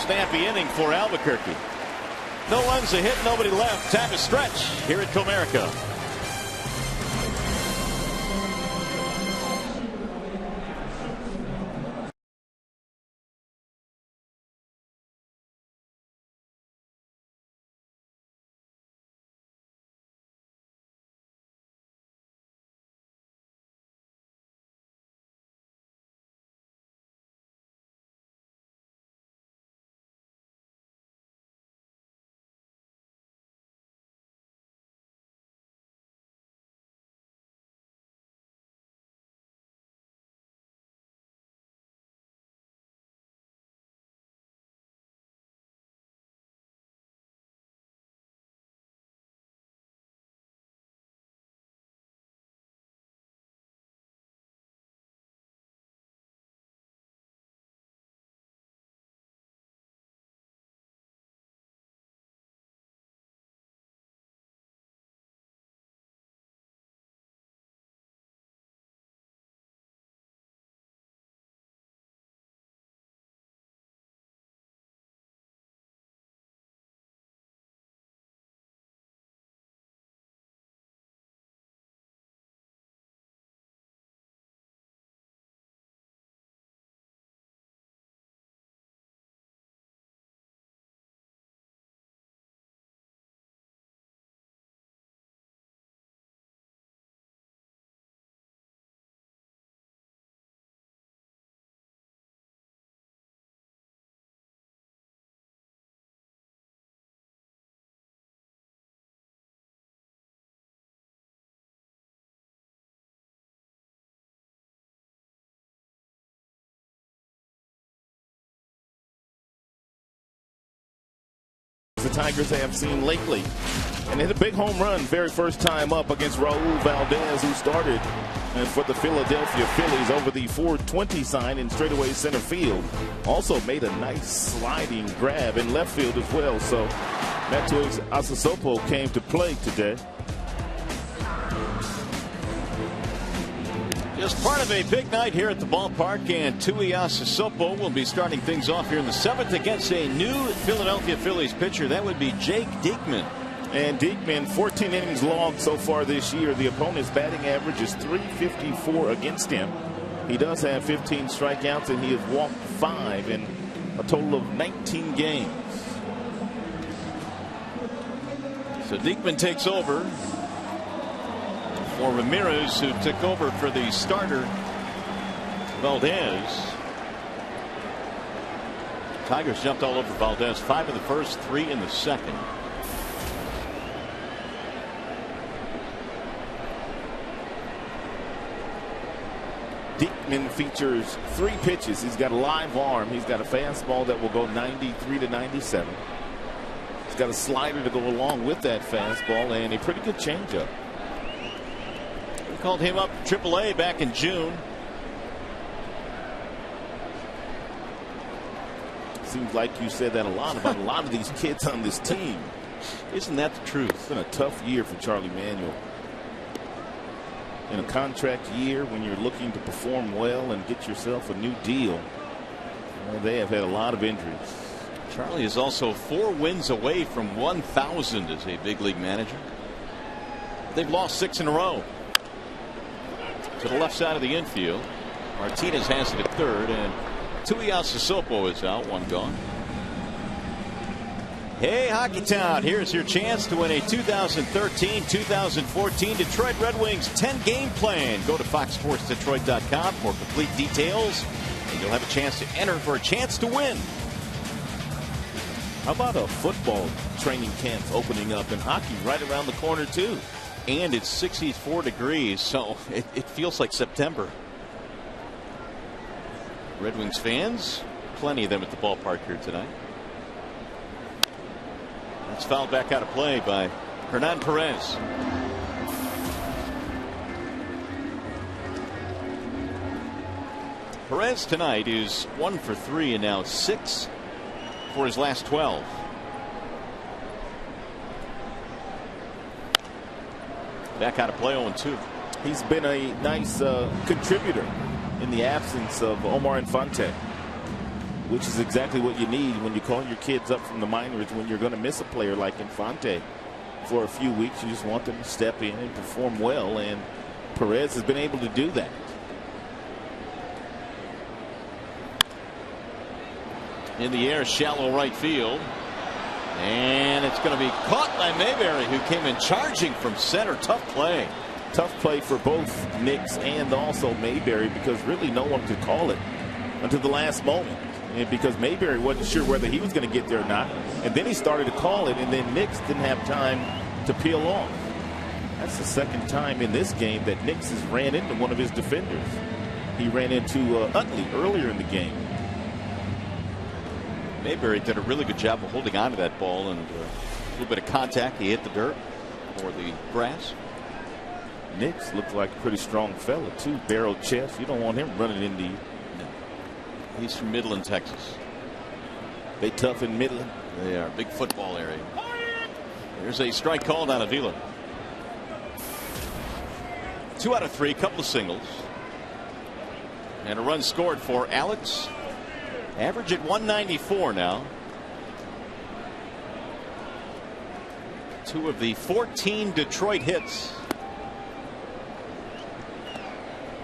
Snappy inning for Albuquerque. No runs, a hit, nobody left. Time to stretch here at Comerica. the Tigers have seen lately. And hit a big home run very first time up against Raul Valdez, who started for the Philadelphia Phillies over the 420 sign in straightaway center field. Also made a nice sliding grab in left field as well. So Matuiz Asasopo came to play today. Just part of a big night here at the ballpark, and Tui Asasopo will be starting things off here in the 7th against a new Philadelphia Phillies pitcher. That would be Jake Diekman. And Diekman, 14 innings logged so far this year. The opponent's batting average is .354 against him. He does have 15 strikeouts, and he has walked 5 in a total of 19 games. So Diekman takes over for Ramirez, who took over for the starter, Valdez. Tigers jumped all over Valdez. 5 in the first, 3 in the second. Diekman features 3 pitches. He's got a live arm. He's got a fastball that will go 93 to 97. He's got a slider to go along with that fastball and a pretty good changeup. We called him up to AAA back in June. Seems like you said that a lot about a lot of these kids on this team. Isn't that the truth? It's been a tough year for Charlie Manuel. In a contract year, when you're looking to perform well and get yourself a new deal, well, they have had a lot of injuries. Charlie is also 4 wins away from 1,000 as a big league manager. They've lost 6 in a row. To the left side of the infield, Martinez has it at third, and Tui Asasopo is out, 1 gone. Hey, Hockey Town, here's your chance to win a 2013-2014 Detroit Red Wings 10-game plan. Go to foxsportsdetroit.com for complete details, and you'll have a chance to enter for a chance to win. How about a football training camp opening up, and hockey right around the corner, too? And it's 64 degrees, so it feels like September. Red Wings fans, plenty of them at the ballpark here tonight. That's fouled back out of play by Hernan Perez. Perez tonight is 1 for 3 and now 6 for his last 12. Back out of play 0-2. He's been a nice contributor in the absence of Omar Infante, which is exactly what you need when you call your kids up from the minors. When you're going to miss a player like Infante for a few weeks, you just want them to step in and perform well, and Perez has been able to do that. In the air, shallow right field, and it's going to be caught by Mayberry, who came in charging from center. Tough play. Tough play for both Nix and also Mayberry, because really no one could call it until the last moment. And because Mayberry wasn't sure whether he was going to get there or not. And then he started to call it, and then Nix didn't have time to peel off. That's the second time in this game that Nix has ran into one of his defenders. He ran into Utley earlier in the game. Mayberry did a really good job of holding on to that ball, and a little bit of contact. He hit the dirt or the grass. Nix looked like a pretty strong fella, too. Barrel chest. You don't want him running into you. He's from Midland, Texas. They tough in Midland. They are. Big football area. There's a strike called on Avila. 2 out of 3, couple of singles. And a run scored for Alex. Average at 194 now. 2 of the 14 Detroit hits.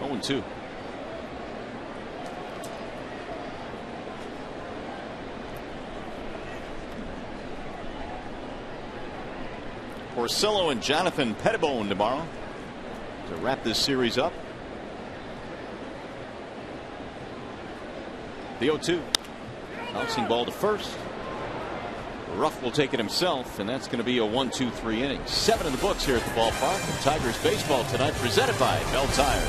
0-2. Porcello and Jonathan Pettibone tomorrow to wrap this series up. The 0-2. Bouncing ball to first. Ruff will take it himself, and that's going to be a 1-2-3 inning. 7 in the books here at the ballpark. And Tigers baseball tonight presented by Bell Tire.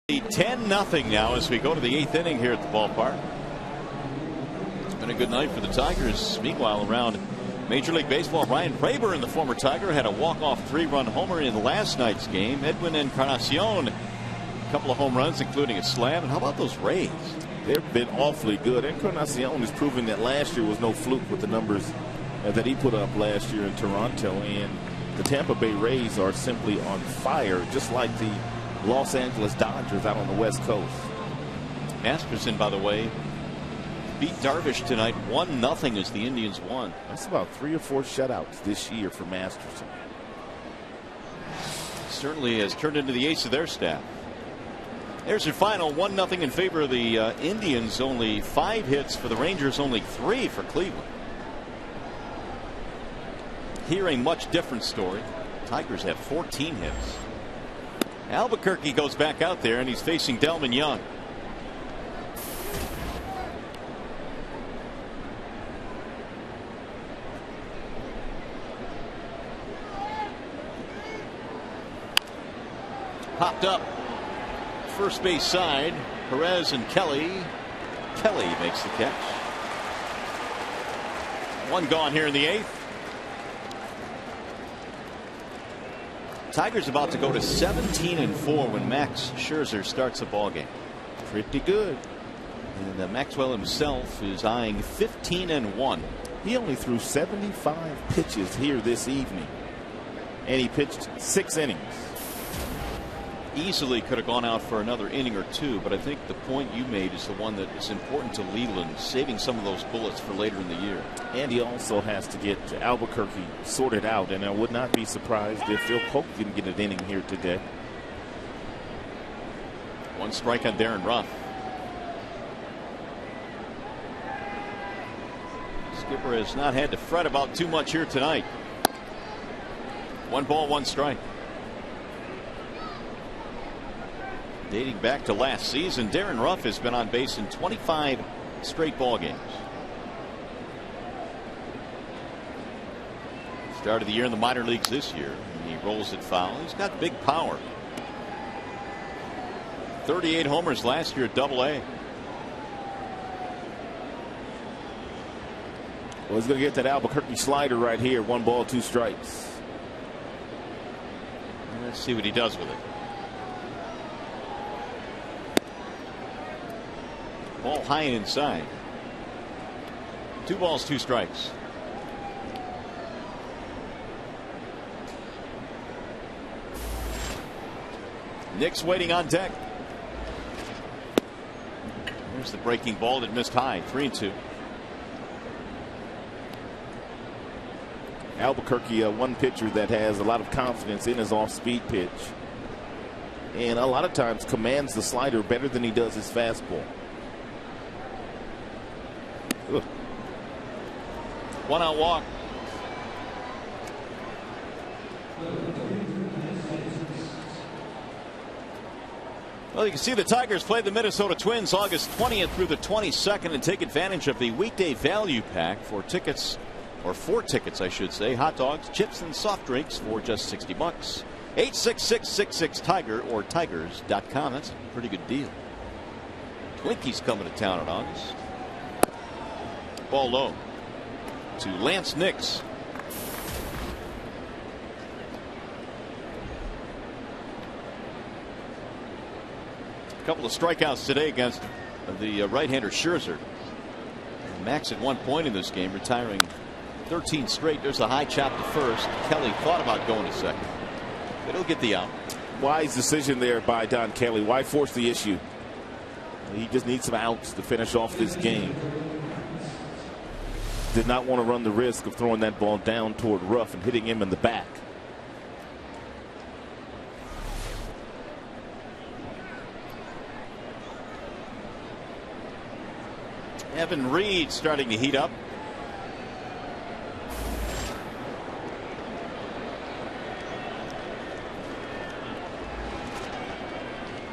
10-0 now as we go to the 8th inning here at the ballpark. It's been a good night for the Tigers. Meanwhile, around Major League Baseball, Ryan Praber, the former Tiger, had a walk-off 3-run homer in last night's game. Edwin Encarnacion, a couple of home runs, including a slam. And how about those Rays? They've been awfully good. Encarnacion is proving that last year was no fluke with the numbers that he put up last year in Toronto. And the Tampa Bay Rays are simply on fire, just like the Los Angeles Dodgers out on the West Coast. Masterson, by the way, beat Darvish tonight 1-0 as the Indians won. That's about 3 or 4 shutouts this year for Masterson. Certainly has turned into the ace of their staff. There's your final 1-0 in favor of the Indians. Only 5 hits for the Rangers, only 3 for Cleveland. Here a much different story. Tigers have 14 hits. Albuquerque goes back out there and he's facing Delman Young. Popped up first base side. Perez and Kelly. Kelly makes the catch. 1 gone here in the 8th. Tigers about to go to 17-4 when Max Scherzer starts the ball game. Pretty good. And Maxwell himself is eyeing 15-1. He only threw 75 pitches here this evening, and he pitched 6 innings. Easily could have gone out for another inning or 2, but I think the point you made is the one that is important to Leland, saving some of those bullets for later in the year. And he also has to get Albuquerque sorted out, and I would not be surprised if Phil Polk didn't get an inning here today. 1 strike on Darren Ruff. Skipper has not had to fret about too much here tonight. 1 ball, 1 strike. Dating back to last season, Darren Ruff has been on base in 25 straight ball games. Started the year in the minor leagues this year. He rolls it foul. He's got big power. 38 homers last year at Double-A. Well, he's going to get that Albuquerque slider right here. 1 ball, 2 strikes. Let's see what he does with it. Ball high and inside. 2 balls, 2 strikes. Nick's waiting on deck. There's the breaking ball that missed high. 3-2. Albuquerque, one pitcher that has a lot of confidence in his off-speed pitch, and a lot of times commands the slider better than he does his fastball. Ugh. 1 out walk. Well, you can see the Tigers play the Minnesota Twins August 20th through the 22nd and take advantage of the weekday value pack for tickets, or 4 tickets, I should say. Hot dogs, chips, and soft drinks for just $60. 866-66-TIGER or tigers.com. That's a pretty good deal. Twinkies coming to town in August. Ball low to Lance Nix. A couple of strikeouts today against the right-hander Scherzer. Max at one point in this game retiring 13 straight. There's a high chop to first. Kelly thought about going to second, but he'll get the out. Wise decision there by Don Kelly. Why force the issue? He just needs some outs to finish off this game. Did not want to run the risk of throwing that ball down toward Ruff and hitting him in the back. Evan Reed starting to heat up.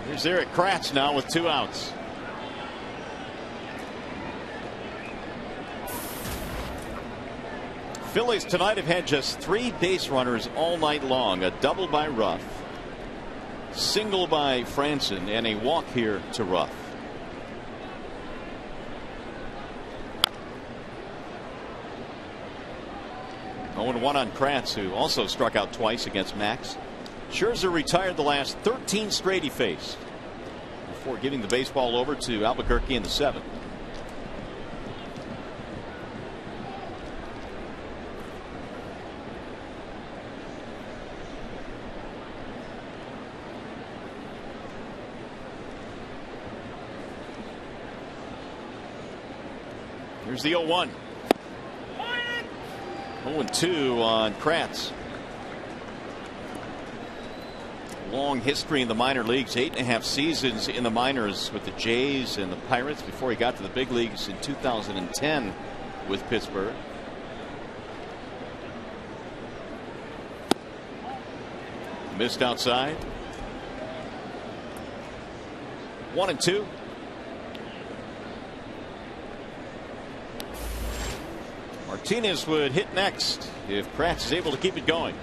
Here's Eric Kratz now with 2 outs. Phillies tonight have had just 3 base runners all night long. A double by Ruff, Single by Franson and a walk here to Ruff. Oh, and 1 on Kratz, who also struck out twice against Max. Scherzer retired the last 13 straight he faced before giving the baseball over to Albuquerque in the 7th. Here's the 0-1. 0-2 on Kratz. Long history in the minor leagues, 8.5 seasons in the minors with the Jays and the Pirates before he got to the big leagues in 2010 with Pittsburgh. Missed outside. 1-2. Martinez would hit next if Kratz is able to keep it going.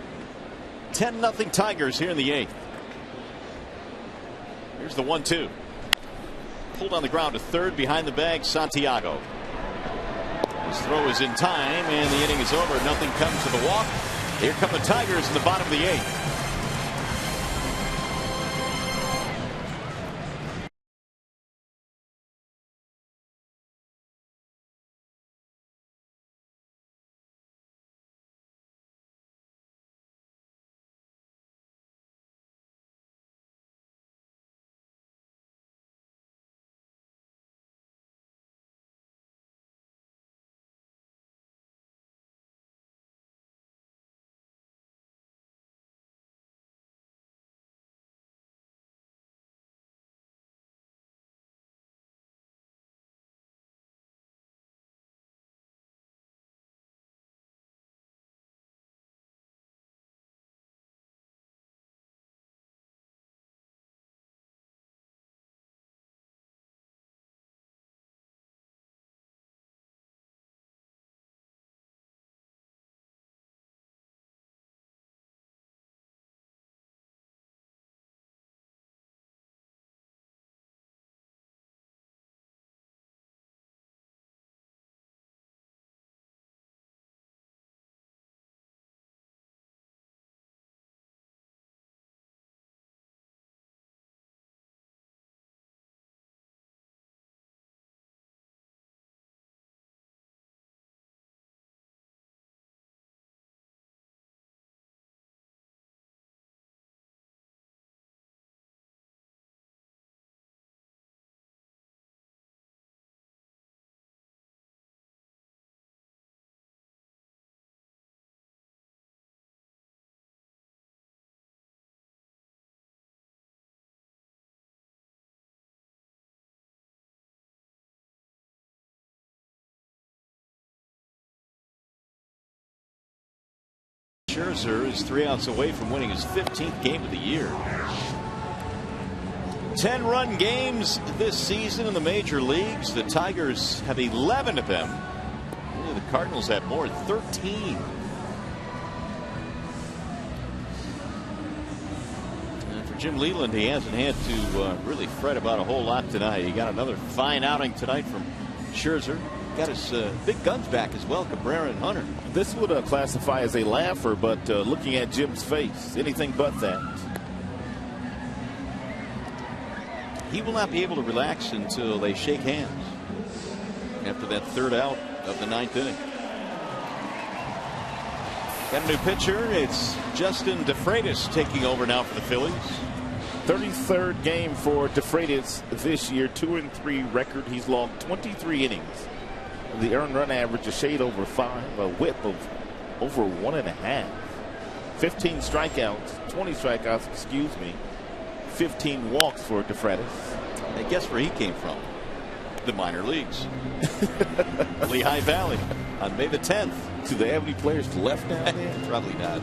10-0 Tigers here in the 8th. Here's the 1-2. Pulled on the ground to third behind the bag, Santiago. His throw is in time and the inning is over. Nothing comes to the walk. Here come the Tigers in the bottom of the 8th. Scherzer is 3 outs away from winning his 15th game of the year. 10-run games this season in the major leagues. The Tigers have 11 of them. Only the Cardinals have more, 13. And for Jim Leyland, he hasn't had to really fret about a whole lot tonight. He got another fine outing tonight from Scherzer. Got his big guns back as well, Cabrera and Hunter. This would classify as a laugher, but looking at Jim's face, anything but that. He will not be able to relax until they shake hands after that 3rd out of the 9th inning. Got a new pitcher. It's Justin DeFreitas taking over now for the Phillies. 33rd game for DeFreitas this year, 2-3 record. He's logged 23 innings. The earned run average a shade over 5, a whip of over 1.5. 15 strikeouts, 20 strikeouts, excuse me. 15 walks for DeFreitas. And guess where he came from? The minor leagues. Lehigh Valley on May the 10th. Do they have any players left down there? Probably not.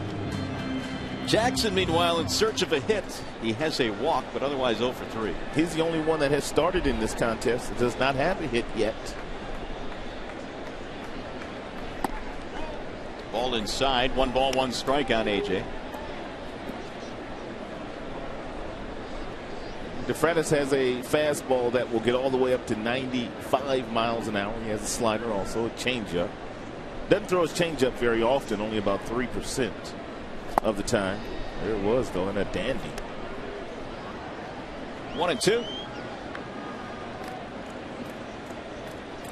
Jackson, meanwhile, in search of a hit. He has a walk, but otherwise 0 for 3. He's the only one that has started in this contest that does not have a hit yet. Ball inside. 1 ball, 1 strike on AJ. DeFreitas has a fastball that will get all the way up to 95 miles an hour. He has a slider, also a changeup. Doesn't throw his changeup very often, only about 3% of the time. There it was, though, and a dandy. 1-2.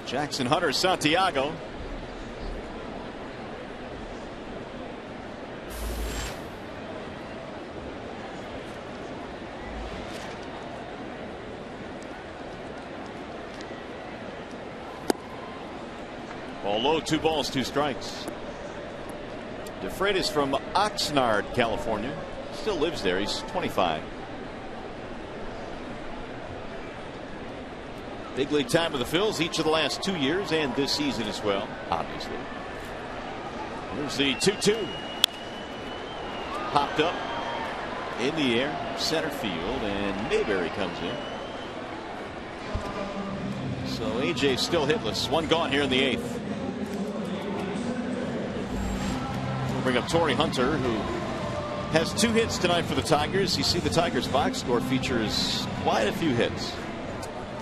Jackson Hunter Santiago. Ball low, 2 balls, 2 strikes. DeFreitas from Oxnard, California. Still lives there. He's 25. Big league time with the Phils each of the last 2 years and this season as well, obviously. Here's the 2-2. Popped up in the air, center field, and Mayberry comes in. So AJ still hitless. 1 gone here in the 8th. We'll bring up Torrey Hunter, who has 2 hits tonight for the Tigers. You see the Tigers box score features quite a few hits.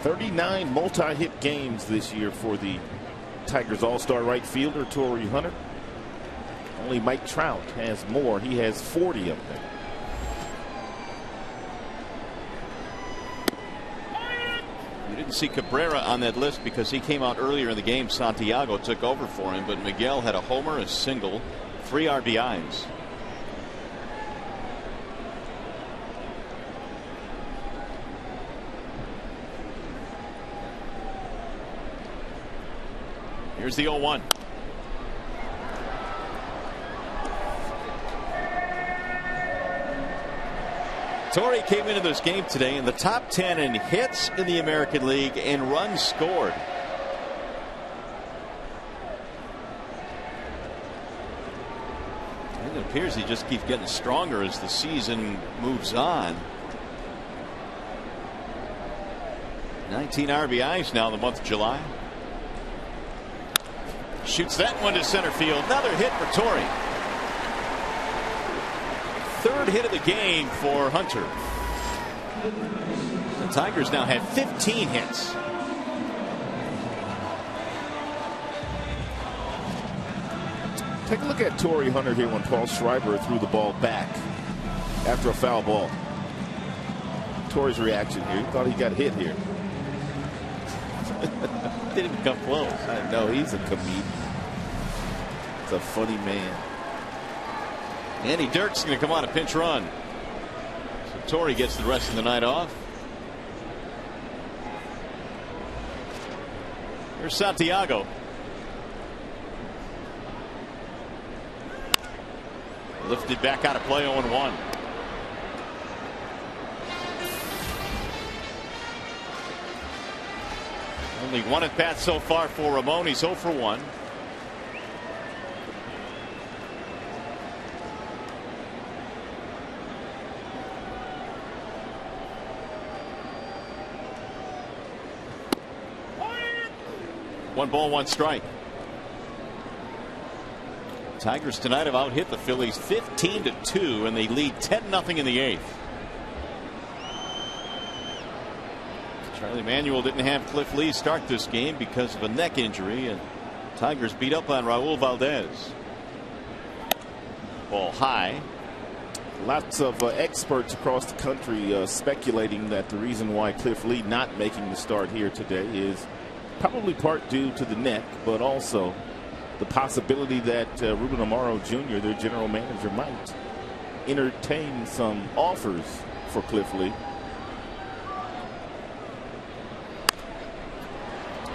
39 multi-hit games this year for the Tigers all-star right fielder Torrey Hunter. Only Mike Trout has more. He has 40 of them. You didn't see Cabrera on that list because he came out earlier in the game. Santiago took over for him, but Miguel had a homer, a single, 3 RBIs. Here's the 0-1. Torrey came into this game today in the top 10 in hits in the American League and runs scored. And it appears he just keeps getting stronger as the season moves on. 19 RBIs now in the month of July. Shoots that one to center field. Another hit for Torrey. 3rd hit of the game for Hunter. The Tigers now have 15 hits. Take a look at Torrey Hunter here when Paul Schreiber threw the ball back after a foul ball. Torrey's reaction here. He thought he got hit here. Didn't even come close. I know, he's a comedian. It's a funny man. Andy Dirk's going to come on a pinch run. So Torrey gets the rest of the night off. Here's Santiago. Lifted back out of play, 0-1. Only 1 at bat so far for Ramon. He's 0 for 1. One ball, 1 strike. Tigers tonight have out-hit the Phillies 15-2, and they lead 10-0 in the 8th. Charlie Manuel didn't have Cliff Lee start this game because of a neck injury, and Tigers beat up on Raul Valdez. Ball high. Lots of experts across the country speculating that the reason why Cliff Lee not making the start here today is probably part due to the neck, but also the possibility that Ruben Amaro Jr., their general manager, might entertain some offers for Cliff Lee.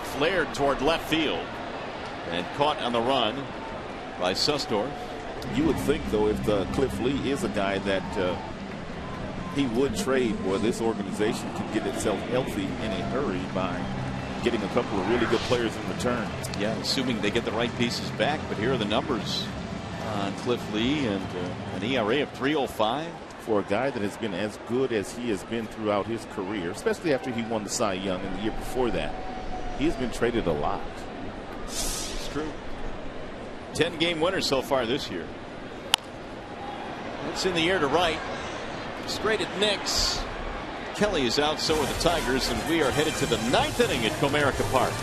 Flared toward left field and caught on the run by Susdorf. You would think, though, if Cliff Lee is a guy that he would trade, where this organization could get itself healthy in a hurry by getting a couple of really good players in return. Yeah, assuming they get the right pieces back. But here are the numbers on Cliff Lee, and an ERA of 3.05. For a guy that has been as good as he has been throughout his career, especially after he won the Cy Young in the year before that, he has been traded a lot. It's true. 10-game winner so far this year. It's in the air to right. Straight at Nix. Kelly is out, so are the Tigers, and we are headed to the 9th inning at Comerica Park.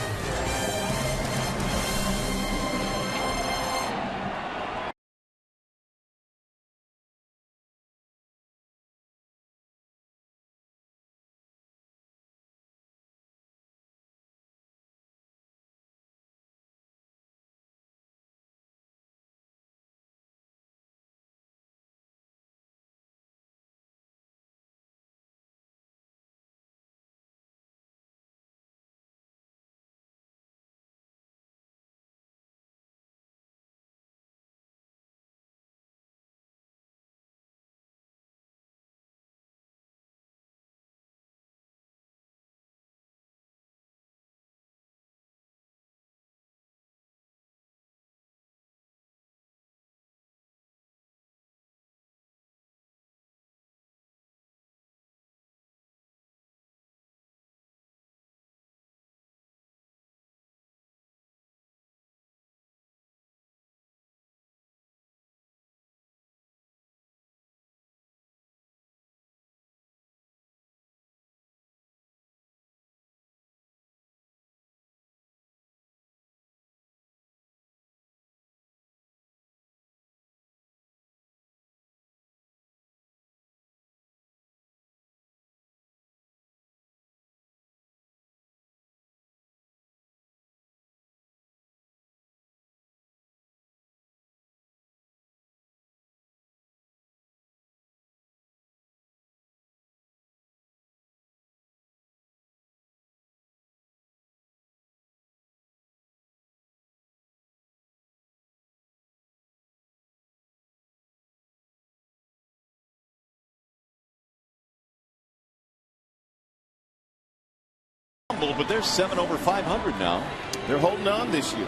But they're 7 over 500 now. They're holding on this year.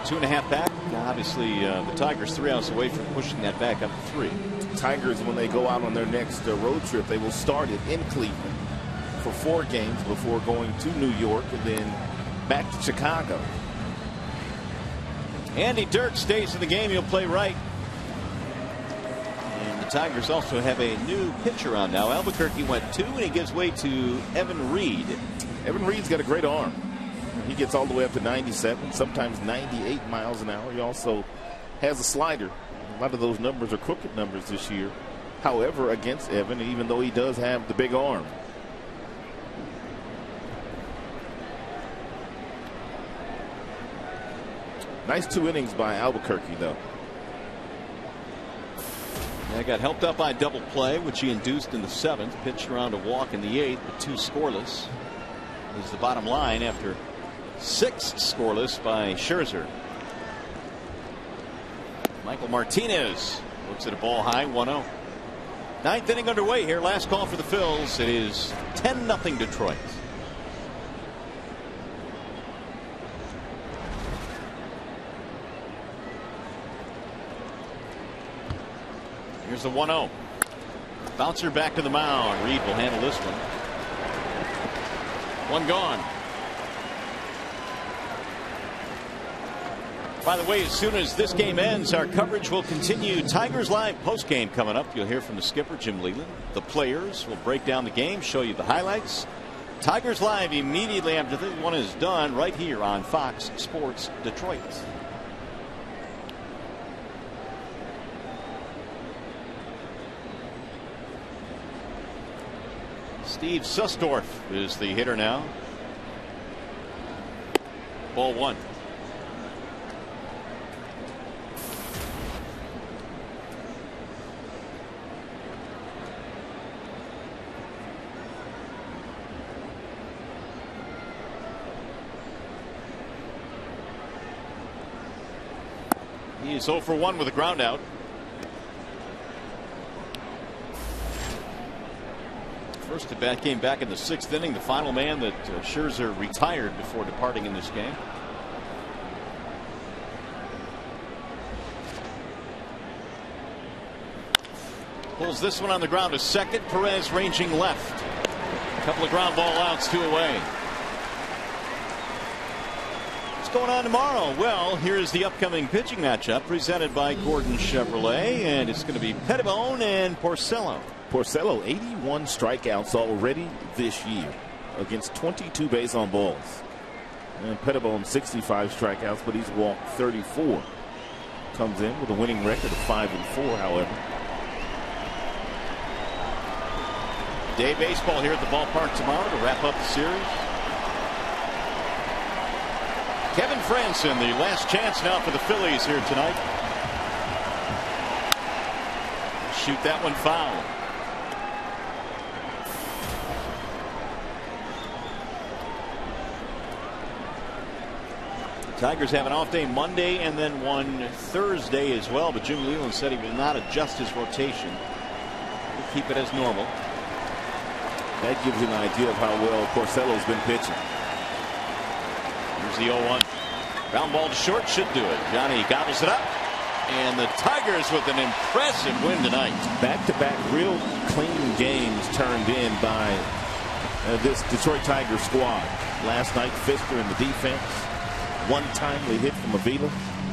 2.5 back. Obviously, the Tigers 3 outs away from pushing that back up to 3. Tigers, when they go out on their next road trip, they will start it in Cleveland for 4 games before going to New York and then back to Chicago. Andy Dirk stays in the game. He'll play right. And the Tigers also have a new pitcher on now. Albuquerque went 2, and he gives way to Evan Reed. Evan Reed's got a great arm. He gets all the way up to 97, sometimes 98 miles an hour. He also has a slider. A lot of those numbers are crooked numbers this year. However, against Evan, even though he does have the big arm. Nice 2 innings by Albuquerque, though. Yeah, got helped up by a double play, which he induced in the 7th. Pitched around a walk in the 8th, but 2 scoreless. Is the bottom line after 6 scoreless by Scherzer. Michael Martinez looks at a ball high, 1-0. 9th inning underway here. Last call for the Phils. It is 10-0 Detroit. Here's the 1-0. Bouncer back to the mound. Reed will handle this one. 1 gone. By the way, as soon as this game ends, our coverage will continue. Tigers Live postgame coming up. You'll hear from the skipper, Jim Leland. The players will break down the game, show you the highlights. Tigers Live immediately after this one is done, right here on Fox Sports Detroit. Steve Susdorf is the hitter now. Ball 1. He is 0 for 1 with a ground out. First at bat came back in the 6th inning. The final man that Scherzer retired before departing in this game. Pulls this one on the ground to second. Perez ranging left. A couple of ground ball outs, 2 away. What's going on tomorrow? Well, here's the upcoming pitching matchup presented by Gordon Chevrolet, and it's going to be Pettibone and Porcello. Porcello, 81 strikeouts already this year against 22 base on balls. And Pettibone, 65 strikeouts, but he's walked 34. Comes in with a winning record of 5-4, however. Day baseball here at the ballpark tomorrow to wrap up the series. Kevin Franson, the last chance now for the Phillies here tonight. Shoot that one foul. Tigers have an off day Monday and then one Thursday as well, but Jim Leyland said he will not adjust his rotation. He'll keep it as normal. That gives you an idea of how well Porcello's been pitching. Here's the 0-1. Ground ball to short, should do it. Johnny gobbles it up. And the Tigers with an impressive win tonight. Back-to-back real clean games turned in by this Detroit Tigers squad. Last night, Fister in the defense. One timely hit from Avila.